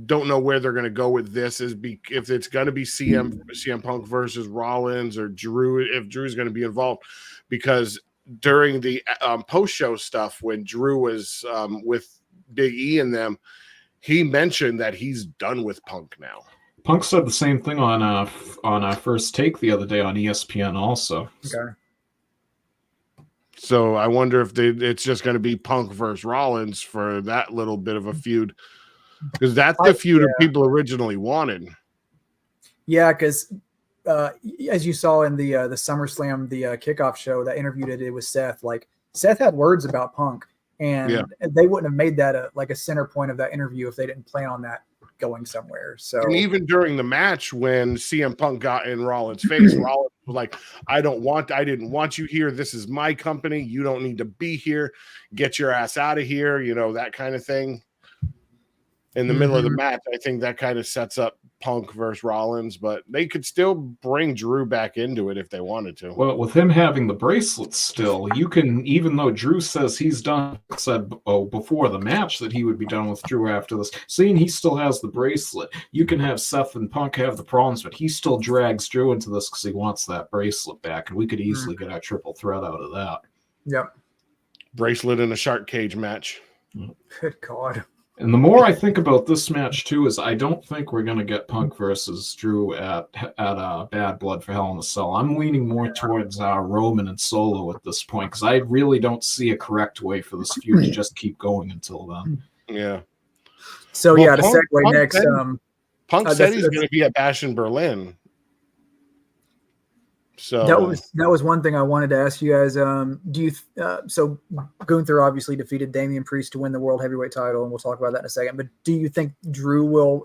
don't know where they're going to go with this is if it's going to be CM Punk versus Rollins or Drew, if Drew's going to be involved, because during the post-show stuff when Drew was with Big E and them, he mentioned that he's done with Punk now. Punk said the same thing on First Take the other day on ESPN also. Okay. So I wonder if it's just going to be Punk versus Rollins for that little bit of a feud, because that's the feud that people originally wanted. Yeah, because as you saw in the SummerSlam, the kickoff show, that interview they did with Seth, like Seth had words about Punk, and they wouldn't have made that a center point of that interview if they didn't plan on that going somewhere. So, and even during the match when CM Punk got in Rollins' face, Rollins was like, I didn't want you here. This is my company. You don't need to be here. Get your ass out of here. You know, that kind of thing. In the middle of the match, I think that kind of sets up Punk versus Rollins, but they could still bring Drew back into it if they wanted to. Well, with him having the bracelets still, you can, even though Drew says he's done, said before the match that he would be done with Drew after this, seeing he still has the bracelet, you can have Seth and Punk have the problems, but he still drags Drew into this because he wants that bracelet back, and we could easily get our triple threat out of that. Yep. Bracelet in a shark cage match. Good God. And the more I think about this match too, is I don't think we're going to get Punk versus Drew at Bad Blood for Hell in a Cell. I'm leaning more towards Roman and Solo at this point, because I really don't see a correct way for this feud to just keep going until then. Yeah. So to segue next, Punk said he's going to be at Bash in Berlin. So that was one thing I wanted to ask you guys. So Gunther obviously defeated Damian Priest to win the World Heavyweight title, and we'll talk about that in a second. But do you think Drew will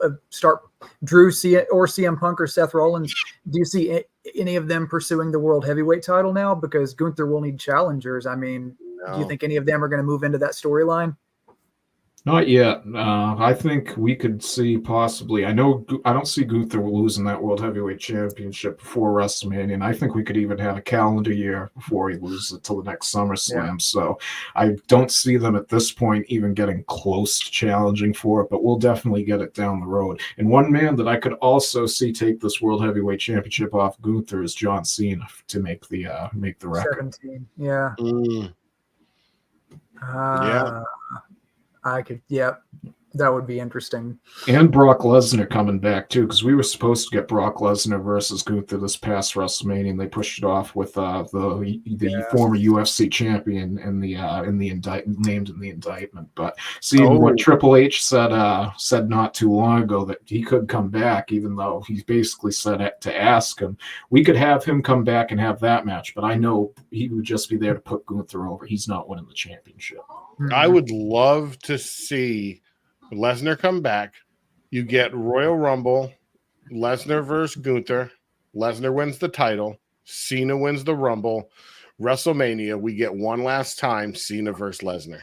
CM Punk or Seth Rollins? Do you see any of them pursuing the World Heavyweight title now? Because Gunther will need challengers. I mean, do you think any of them are going to move into that storyline? Not yet. I think we could see possibly. I don't see Gunther losing that World Heavyweight Championship before WrestleMania, and I think we could even have a calendar year before he loses it till the next SummerSlam. Yeah. So I don't see them at this point even getting close to challenging for it, but we'll definitely get it down the road. And one man that I could also see take this World Heavyweight Championship off Gunther is John Cena to make the record. 17. Yeah. Yeah. I could, that would be interesting. And Brock Lesnar coming back too, because we were supposed to get Brock Lesnar versus Gunther this past WrestleMania, and they pushed it off with the former UFC champion named in the indictment. But seeing what Triple H said not too long ago, that he could come back, even though he basically said to ask him, we could have him come back and have that match. But I know he would just be there to put Gunther over. He's not winning the championship. I would love to see Lesnar come back. You get Royal Rumble, Lesnar versus Gunther. Lesnar wins the title. Cena wins the Rumble. WrestleMania, we get one last time Cena versus Lesnar.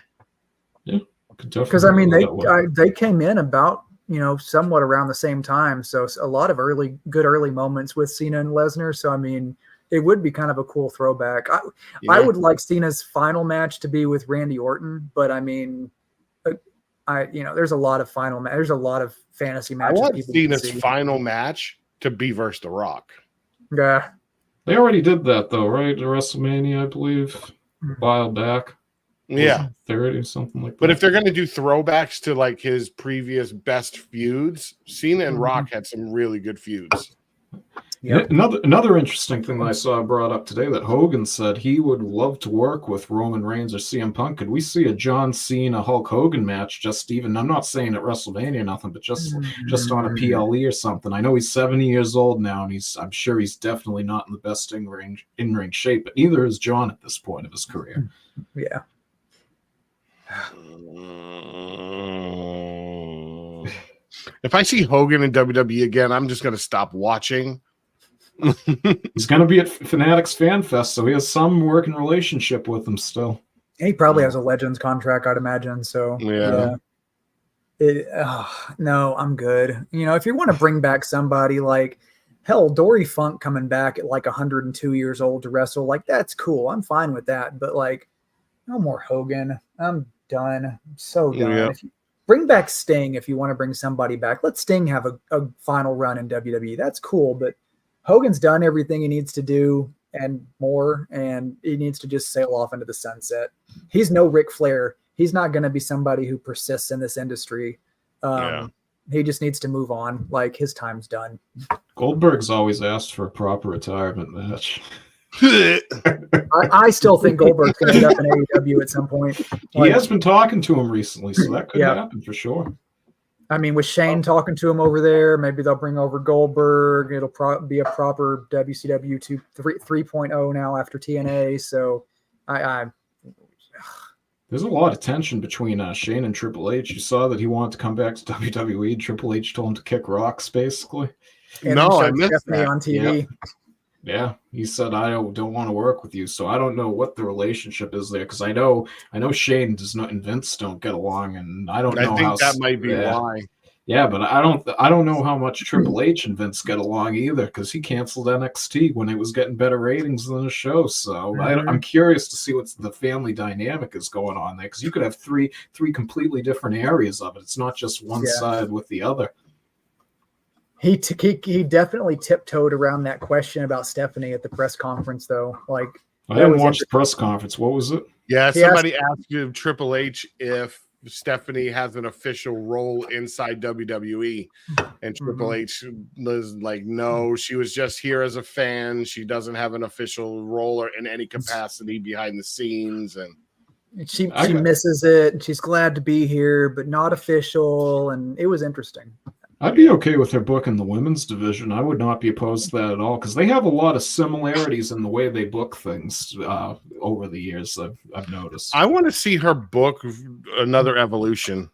Yeah, because I mean they came in about somewhat around the same time, so a lot of good early moments with Cena and Lesnar. So I mean, it would be kind of a cool throwback. I would like Cena's final match to be with Randy Orton, but I mean, there's a lot of there's a lot of fantasy matches. I want Cena's final match to be versus The Rock. Yeah. They already did that though, right? At WrestleMania, I believe, a while back. Yeah, 30 or something like that. but if they're going to do throwbacks to like his previous best feuds, Cena and Rock had some really good feuds. Yep. Another interesting thing that I saw brought up today, that Hogan said he would love to work with Roman Reigns or CM Punk. Could we see a John Cena Hulk Hogan match? Just even, I'm not saying at WrestleMania or nothing, but just on a PLE or something. I know he's 70 years old now, and I'm sure he's definitely not in the best in-ring shape, but neither is John at this point of his career. Yeah. If I see Hogan in WWE again, I'm just going to stop watching. He's going to be at Fanatics Fan Fest, so he has some working relationship with them still. He probably has a Legends contract, I'd imagine. So yeah. No, I'm good. You know, if you want to bring back somebody like, hell, Dory Funk coming back at like 102 years old to wrestle, like that's cool. I'm fine with that. But like, no more Hogan. I'm done. I'm so done. Yeah. If you bring back Sting, if you want to bring somebody back, let Sting have a final run in WWE. That's cool. But Hogan's done everything he needs to do and more, and he needs to just sail off into the sunset. He's no Ric Flair. He's not going to be somebody who persists in this industry. He just needs to move on. Like, his time's done. Goldberg's always asked for a proper retirement match. I still think Goldberg's going to end up in AEW at some point. He has been talking to him recently, so that could happen for sure. I mean, with Shane talking to him over there, maybe they'll bring over Goldberg. It'll be a proper WCW 3.0 now after TNA. So there's a lot of tension between Shane and Triple H. You saw that he wanted to come back to WWE. Triple H told him to kick rocks, basically. And I missed that on TV. Yeah, he said, I don't want to work with you. So I don't know what the relationship is there, because I know Shane does not and Vince don't get along, and I don't know I think that might be why. Yeah, but I don't know how much Triple H and Vince get along either, because he canceled NXT when it was getting better ratings than the show. So I'm curious to see what the family dynamic is going on there, because you could have three completely different areas of it. It's not just one side with the other. He definitely tiptoed around that question about Stephanie at the press conference, though. Like, I didn't watch the press conference. What was it? Yeah, somebody asked Triple H if Stephanie has an official role inside WWE, and Triple H was like, "No, she was just here as a fan. She doesn't have an official role or in any capacity behind the scenes." And she misses it, and she's glad to be here, but not official. And it was interesting. I'd be okay with her book in the women's division. I would not be opposed to that at all, because they have a lot of similarities in the way they book things over the years. I've noticed. I want to see her book another Evolution.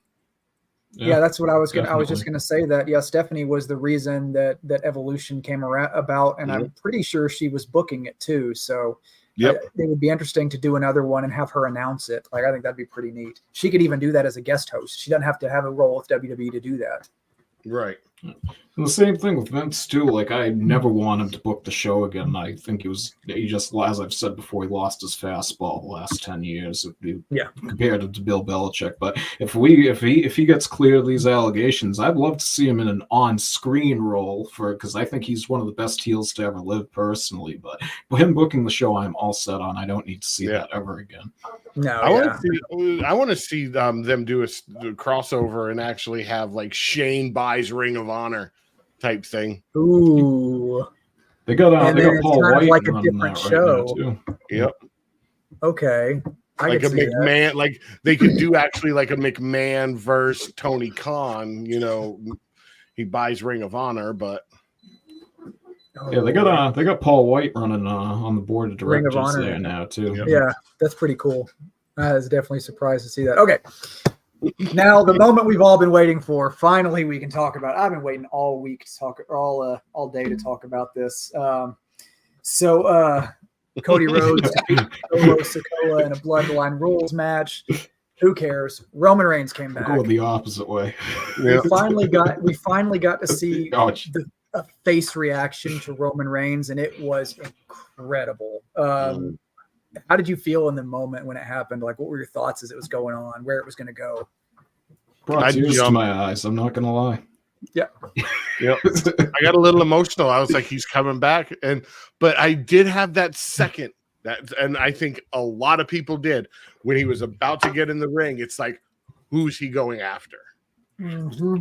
Yeah, that's what I was going. I was just going to say that. Yeah, Stephanie was the reason that Evolution came about, and I'm pretty sure she was booking it too. So it would be interesting to do another one and have her announce it. Like, I think that'd be pretty neat. She could even do that as a guest host. She doesn't have to have a role with WWE to do that. Right. And the same thing with Vince too. Like, I never want him to book the show again. I think he just, as I've said before, he lost his fastball the last 10 years. Compared to Bill Belichick. But if he gets clear of these allegations, I'd love to see him in an on-screen role because I think he's one of the best heels to ever live personally. But him booking the show, I'm all set on. I don't need to see that ever again. No, I want to see them do a crossover and actually have like Shane buys Ring of Honor type thing. Ooh, they got Paul White like a different show. Right now too. Yep. Okay. Like a McMahon, like they could do actually like a McMahon versus Tony Khan. You know, he buys Ring of Honor, but they got Paul White running on the board of directors Ring of Honor there now too. Yeah, that's pretty cool. I was definitely surprised to see that. Okay, now the moment we've all been waiting for. Finally, we can talk about. I've been waiting all week to talk, or all day to talk about this. So Cody Rhodes defeated Solo Sikoa in a Bloodline Rules match. Who cares? Roman Reigns came back. Go the opposite way. We finally got to see a face reaction to Roman Reigns, and it was incredible. How did you feel in the moment when it happened? Like, what were your thoughts as it was going on, where it was going to go? Brought tears to my eyes. I'm not going to lie. Yeah. Yep. I got a little emotional. I was like, he's coming back. But I did have that second And I think a lot of people did when he was about to get in the ring. It's like, who's he going after? Mm-hmm.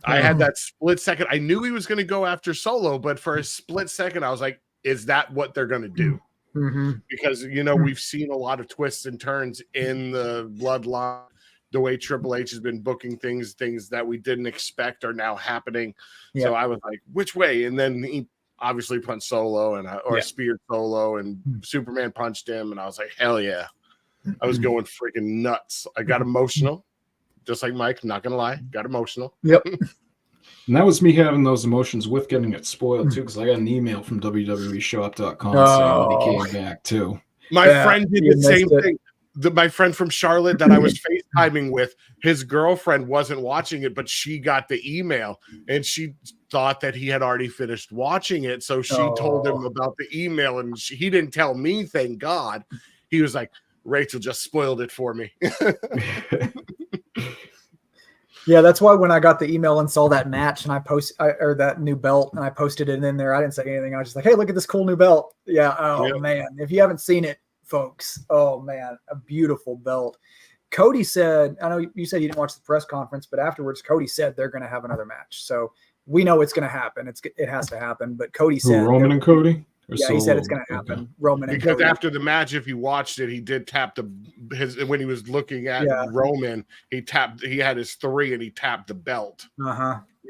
I had that split second. I knew he was going to go after Solo, but for a split second, I was like, is that what they're going to do? Mm-hmm. Because, you know, we've seen a lot of twists and turns in the bloodline. The way Triple H has been booking things that we didn't expect are now happening. Yeah. So I was like, which way? And then he obviously punched Solo or speared Solo, and Superman punched him. And I was like, hell yeah. I was going freaking nuts. I got emotional, just like Mike, not going to lie, got emotional. Yep. And that was me having those emotions with getting it spoiled too, because I got an email from WWEshop.com saying that he came back too. My friend did the same thing. My friend from Charlotte that I was FaceTiming with, his girlfriend wasn't watching it, but she got the email and she thought that he had already finished watching it. So she told him about the email, and he didn't tell me, thank God. He was like, Rachel just spoiled it for me. Yeah, that's why when I got the email and saw that match and or that new belt and I posted it in there, I didn't say anything. I was just like, hey, look at this cool new belt. Yeah. Oh, man. If you haven't seen it, folks, oh, man, a beautiful belt. Cody said, I know you said you didn't watch the press conference, but afterwards, Cody said they're going to have another match. So we know it's going to happen. It has to happen. But Cody said. Roman and Cody? Yeah, he said it's going to happen. Okay. Roman and Cody. Because after the match, if you watched it, he did tap when he was looking at Roman, he had his 3 and he tapped the belt.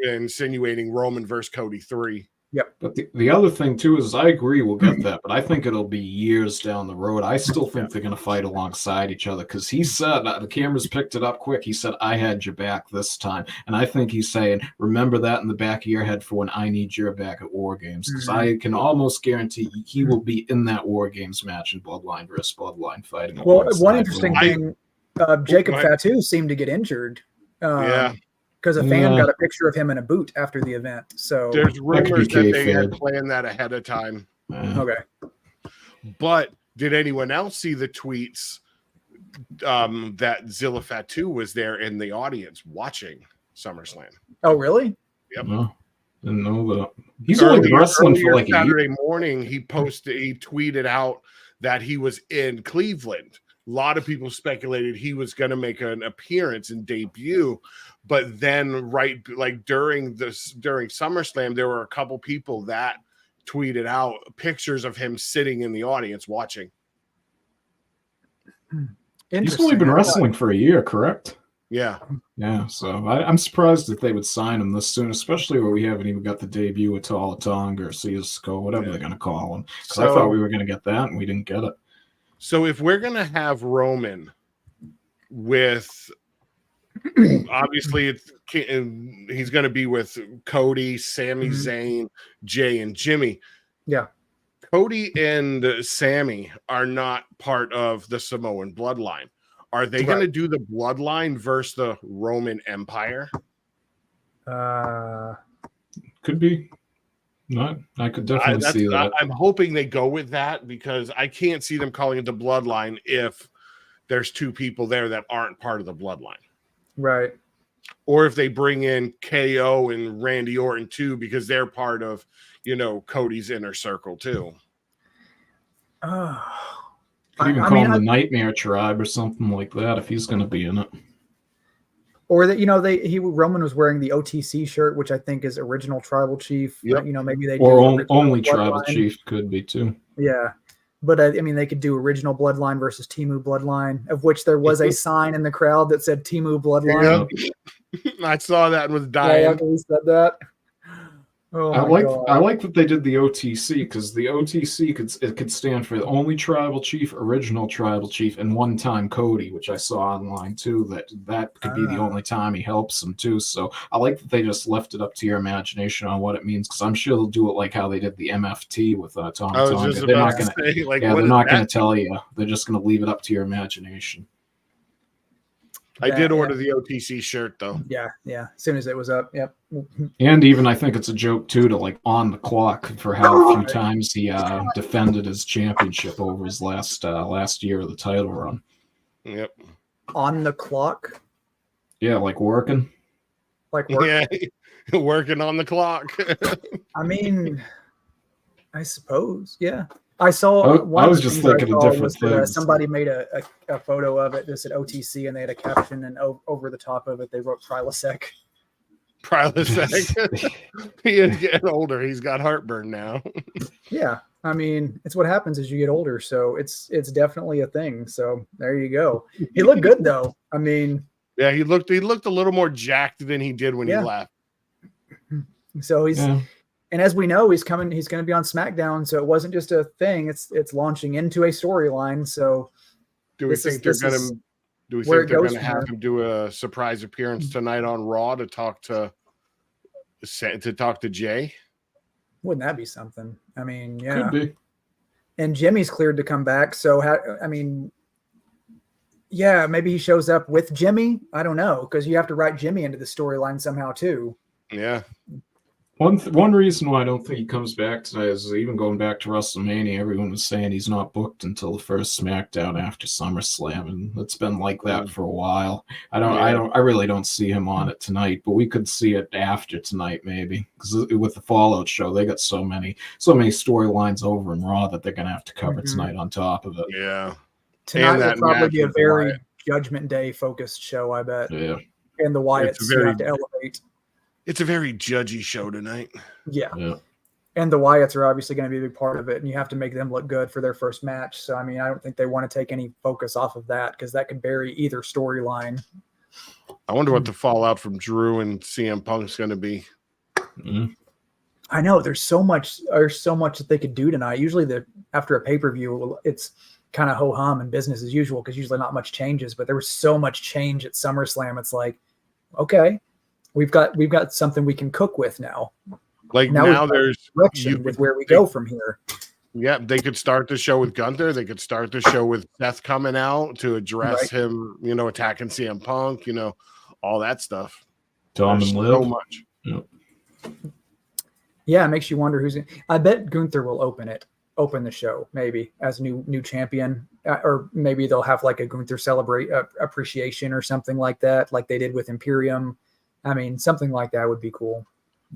Insinuating Roman versus Cody 3. Yep. But the other thing too is I agree we'll get that, but I think it'll be years down the road. I still think they're going to fight alongside each other, because he said, the cameras picked it up quick. He said, I had your back this time. And I think he's saying, remember that in the back of your head for when I need your back at War Games. Because I can almost guarantee he will be in that War Games match in Bloodline versus Bloodline fighting. Well, one interesting thing, Jacob Fatu seemed to get injured. Because a fan got a picture of him in a boot after the event. So there's rumors that they had planned that ahead of time. Okay. But did anyone else see the tweets that Zilla Fatu was there in the audience watching SummerSlam? Oh, really? Yep. No, didn't know that. He's only been wrestling for like Saturday morning. He tweeted out that he was in Cleveland. A lot of people speculated he was going to make an appearance and debut, but then during SummerSlam, there were a couple people that tweeted out pictures of him sitting in the audience watching. He's only been wrestling for a year, correct? Yeah. Yeah, so I'm surprised that they would sign him this soon, especially where we haven't even got the debut of Tala Tonga or Cisco, whatever they're going to call him. Because I thought we were going to get that, and we didn't get it. So if we're going to have Roman with, obviously he's going to be with Cody, Sami Zayn, Jay, and Jimmy. Yeah. Cody and Sami are not part of the Samoan bloodline. Are they going to do the bloodline versus the Roman Empire? Could be. Not, I could definitely see that. I'm hoping they go with that, because I can't see them calling it the bloodline if there's 2 people there that aren't part of the bloodline. Right. Or if they bring in KO and Randy Orton too, because they're part of, Cody's inner circle too. Could even call him the Nightmare Tribe or something like that if he's going to be in it. Or that Roman was wearing the OTC shirt, which I think is original Tribal Chief. Yep. Maybe they only Tribal Chief could be too. Yeah, but they could do original Bloodline versus Temu Bloodline, of which there was a sign in the crowd that said Temu Bloodline. Yep. I saw that and was dying. Yeah, he said that. Oh, I like that they did the OTC, because the OTC could stand for the only Tribal Chief, original Tribal Chief, and one-time Cody, which I saw online too. That could be the only time he helps them too. So I like that they just left it up to your imagination on what it means, because I'm sure they'll do it like how they did the MFT with Tom Tonga. They're not going to tell you. They're just going to leave it up to your imagination. I did order the OTC shirt though. Yeah. As soon as it was up. Yep. And even I think it's a joke too to on the clock for how few times he defended his championship over his last year of the title run. Yep. On the clock. Yeah, working. Yeah, working on the clock. I mean, I suppose. Yeah. I saw one I of was the just things I thinking of saw different was that, things. somebody made a photo of it that said OTC, and they had a caption, and over the top of it they wrote Prilosec. Prilosec. He is getting older. He's got heartburn now. Yeah, I mean, it's what happens as you get older, so it's definitely a thing. So there you go. He looked good though. I mean, Yeah, he looked a little more jacked than he did when he left. So he's and as we know, he's going to be on SmackDown, so it wasn't just a thing, it's launching into a storyline. So do we think they're going to have him do a surprise appearance tonight on Raw to talk to Jay? Wouldn't that be something? I mean, yeah. Could be. And Jimmy's cleared to come back, so yeah, maybe he shows up with Jimmy. I don't know, because you have to write Jimmy into the storyline somehow too. Yeah. One reason why I don't think he comes back tonight is, even going back to WrestleMania, everyone was saying he's not booked until the first SmackDown after SummerSlam, and it's been like that for a while. I really don't see him on it tonight, but we could see it after tonight maybe, because with the Fallout show, they got so many storylines over in Raw that they're gonna have to cover tonight on top of it. Yeah. Tonight will probably be a very Judgment Day focused show, I bet. Yeah. And the Wyatts have to elevate. It's a very judgy show tonight. Yeah. And the Wyatts are obviously going to be a big part of it, and you have to make them look good for their first match. So, I mean, I don't think they want to take any focus off of that, because that could bury either storyline. I wonder what the fallout from Drew and CM Punk's going to be. Mm-hmm. I know there's so much that they could do tonight. Usually after a pay-per-view, it's kind of ho-hum and business as usual, because usually not much changes, but there was so much change at SummerSlam. It's like, okay, we've got something we can cook with now. Like now there's direction with where we go from here. Yeah, they could start the show with Gunther. They could start the show with Seth coming out to address him, attacking CM Punk, all that stuff. Dom and Liv. So much. Yep. Yeah, it makes you wonder who's. I bet Gunther will open the show maybe as new champion, or maybe they'll have like a Gunther celebrate appreciation or something like that, like they did with Imperium. I mean, something like that would be cool.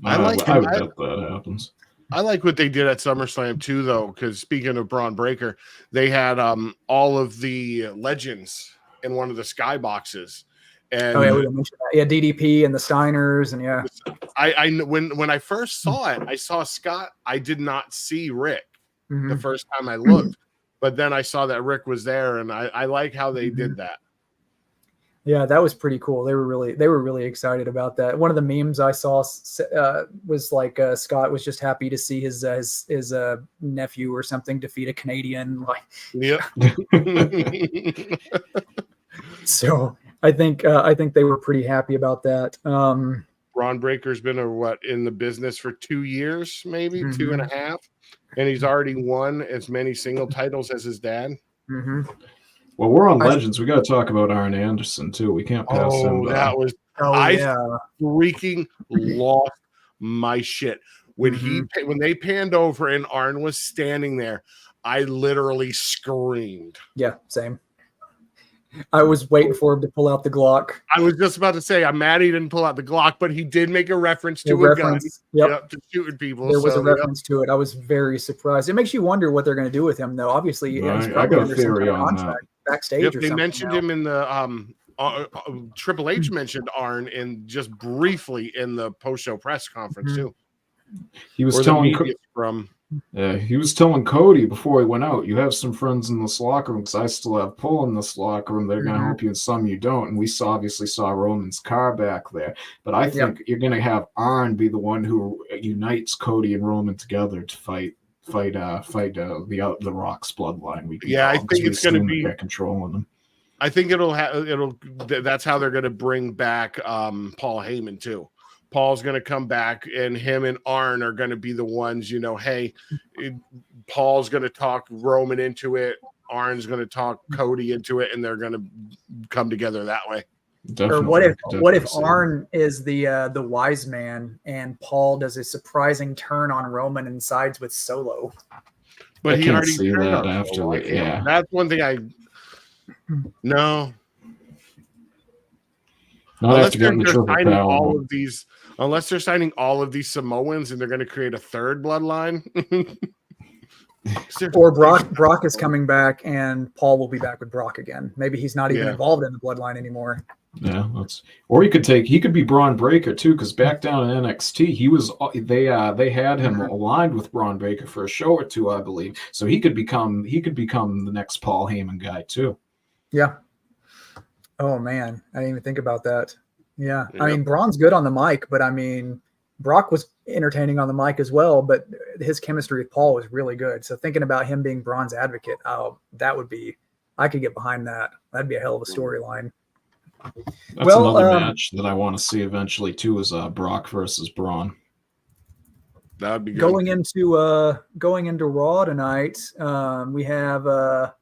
I bet that happens. I like what they did at SummerSlam too, though, because speaking of Braun Breaker, they had all of the legends in one of the skyboxes. And we mentioned that. Yeah, DDP and the Steiners, and I when I first saw it, I saw Scott. I did not see Rick the first time I looked, but then I saw that Rick was there, and I like how they did that. Yeah, that was pretty cool. They were really excited about that. One of the memes I saw was like Scott was just happy to see his nephew or something defeat a Canadian. Like, yep. So I think they were pretty happy about that. Braun Breaker's been in the business for 2 years, maybe 2.5, and he's already won as many single titles as his dad. Mm-hmm. Well, we're on Legends. We got to talk about Arn Anderson too. We can't pass him. I freaking lost my shit when when they panned over and Arn was standing there. I literally screamed. Yeah, same. I was waiting for him to pull out the Glock. I was just about to say, I'm mad he didn't pull out the Glock, but he did make a reference to a gun. Yep. To shooting people. There was a reference to it. I was very surprised. It makes you wonder what they're going to do with him, though. Obviously, I got a theory on that. Backstage. Yep, they mentioned him in the Triple H mentioned Arn just briefly in the post-show press conference too. He was telling Cody before he went out, you have some friends in this locker room, because I still have Pull in this locker room. They're going to help you, and some you don't. And we obviously saw Roman's car back there. But I think you're going to have Arn be the one who unites Cody and Roman together to fight the Rock's bloodline. I think it's going to be controlling them. I think that's how they're going to bring back Paul Heyman too. Paul's going to come back, and him and Arn are going to be the ones, Paul's going to talk Roman into it. Arn's going to talk Cody into it, and they're going to come together that way. Definitely, or what if Arn is the wise man, and Paul does a surprising turn on Roman and sides with Solo? But he already see that after That's one thing no. Unless they're signing all of these Samoans and they're going to create a third bloodline. Or Brock is coming back, and Paul will be back with Brock again. Maybe he's not even involved in the bloodline anymore. Yeah, or he could be Braun Breaker too, because back down in NXT, they had him aligned with Braun Breaker for a show or two, I believe. So he could become the next Paul Heyman guy too. Yeah. Oh man, I didn't even think about that. Yeah. I mean, Braun's good on the mic, but I mean, Brock was entertaining on the mic as well, but his chemistry with Paul was really good. So thinking about him being Braun's advocate, I could get behind that. That'd be a hell of a storyline. That's another match that I want to see eventually too, is Brock versus Braun. That'd be good. Going into Raw tonight, we have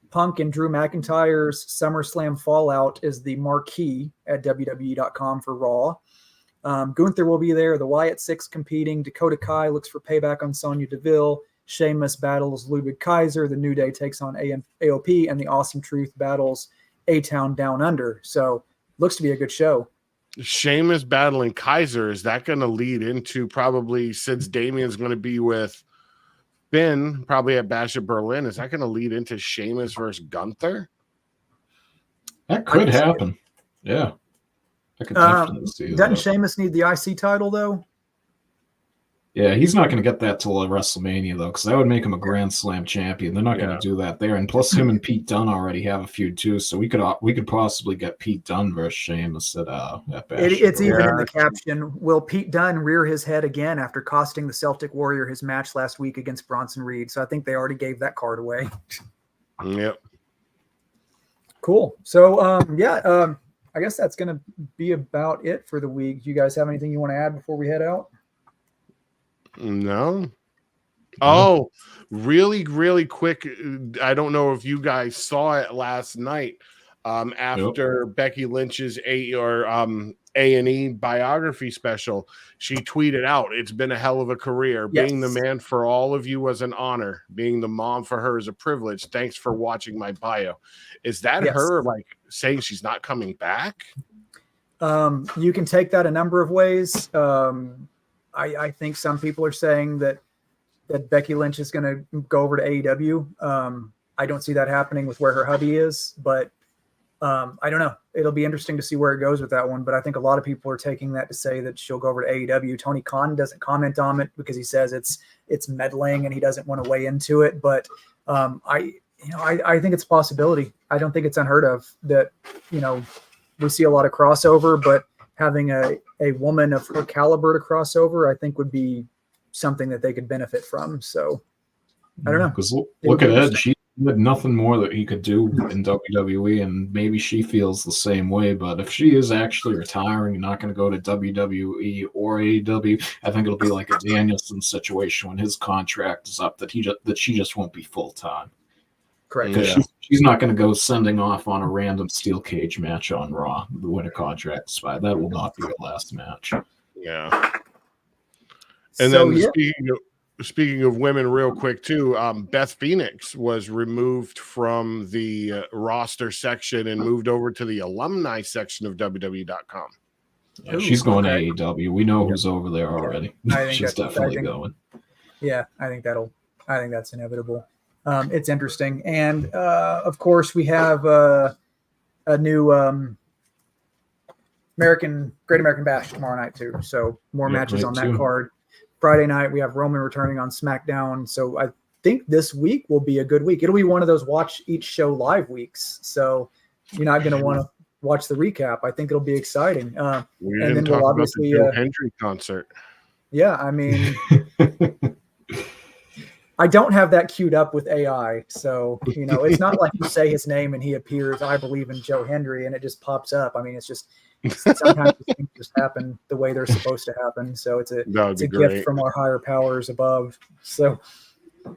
Punk and Drew McIntyre's SummerSlam Fallout is the marquee at WWE.com for Raw. Gunther will be there. The Wyatt Six competing. Dakota Kai looks for payback on Sonya Deville. Sheamus battles Ludwig Kaiser. The New Day takes on AOP, and the Awesome Truth battles A-Town Down Under. So looks to be a good show. Sheamus battling Kaiser, is that going to lead into, probably since Damien's going to be with Finn probably at Bash at Berlin, is that going to lead into Sheamus versus Gunther? That could happen. Yeah. I could definitely see that. Doesn't Sheamus need the IC title, though? Yeah, he's not going to get that till WrestleMania, though, because that would make him a Grand Slam champion. They're not going to do that there. And plus, him and Pete Dunne already have a feud, too, so we could possibly get Pete Dunne versus Sheamus at Bash. It's even in the caption, will Pete Dunne rear his head again after costing the Celtic Warrior his match last week against Bronson Reed? So I think they already gave that card away. Yep. Cool. So, I guess that's going to be about it for the week. Do you guys have anything you want to add before we head out? No. Oh, really, really quick. I don't know if you guys saw it last night. After Becky Lynch's A&E biography special, she tweeted out, "It's been a hell of a career. Yes. Being the man for all of you was an honor. Being the mom for her is a privilege. Thanks for watching my bio." Is that her like saying she's not coming back? You can take that a number of ways. I think some people are saying that Becky Lynch is going to go over to AEW. I don't see that happening with where her hubby is, but I don't know. It'll be interesting to see where it goes with that one. But I think a lot of people are taking that to say that she'll go over to AEW. Tony Khan doesn't comment on it because he says it's meddling and he doesn't want to weigh into it. But I think it's a possibility. I don't think it's unheard of that, we see a lot of crossover, but having a woman of her caliber to cross over, I think would be something that they could benefit from. So I don't know. Because look at Ed. She had nothing more that he could do in WWE, and maybe she feels the same way. But if she is actually retiring and not going to go to WWE or AEW, I think it'll be like a Danielson situation when his contract is up, that she just won't be full time. Correct. Because she's not going to go sending off on a random steel cage match on Raw. The winter contract spot. That will not be the last match. Yeah. And then speaking of women, real quick too, Beth Phoenix was removed from the roster section and moved over to the alumni section of WWE.com. Yeah, she's going to AEW. We know who's over there already. She's definitely going. Yeah, I think that's inevitable. It's interesting. And of course we have a new Great American Bash tomorrow night too. So more matches on that card. Friday night we have Roman returning on SmackDown. So I think this week will be a good week. It'll be one of those watch each show live weeks. So you're not going to want to watch the recap. I think it'll be exciting. And then we'll obviously about the Joe Hendry concert. Yeah, I mean, I don't have that queued up with AI. So, it's not like you say his name and he appears, "I believe in Joe Hendry," and it just pops up. I mean, it's just sometimes things just happen the way they're supposed to happen. So it's a gift from our higher powers above. So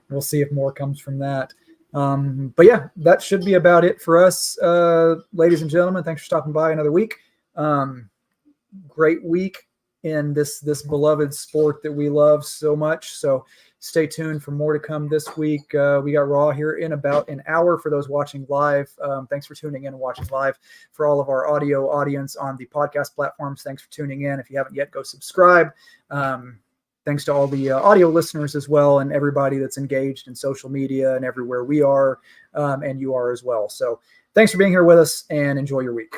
we'll see if more comes from that. But yeah, that should be about it for us. Ladies and gentlemen, thanks for stopping by another week. Great week in this beloved sport that we love so much. So stay tuned for more to come this week. We got Raw here in about an hour for those watching live. Thanks for tuning in and watching live. For all of our audio audience on the podcast platforms, thanks for tuning in. If you haven't yet, go subscribe. thanks to all the audio listeners as well, and everybody that's engaged in social media and everywhere we are, and you are as well. So thanks for being here with us, and enjoy your week.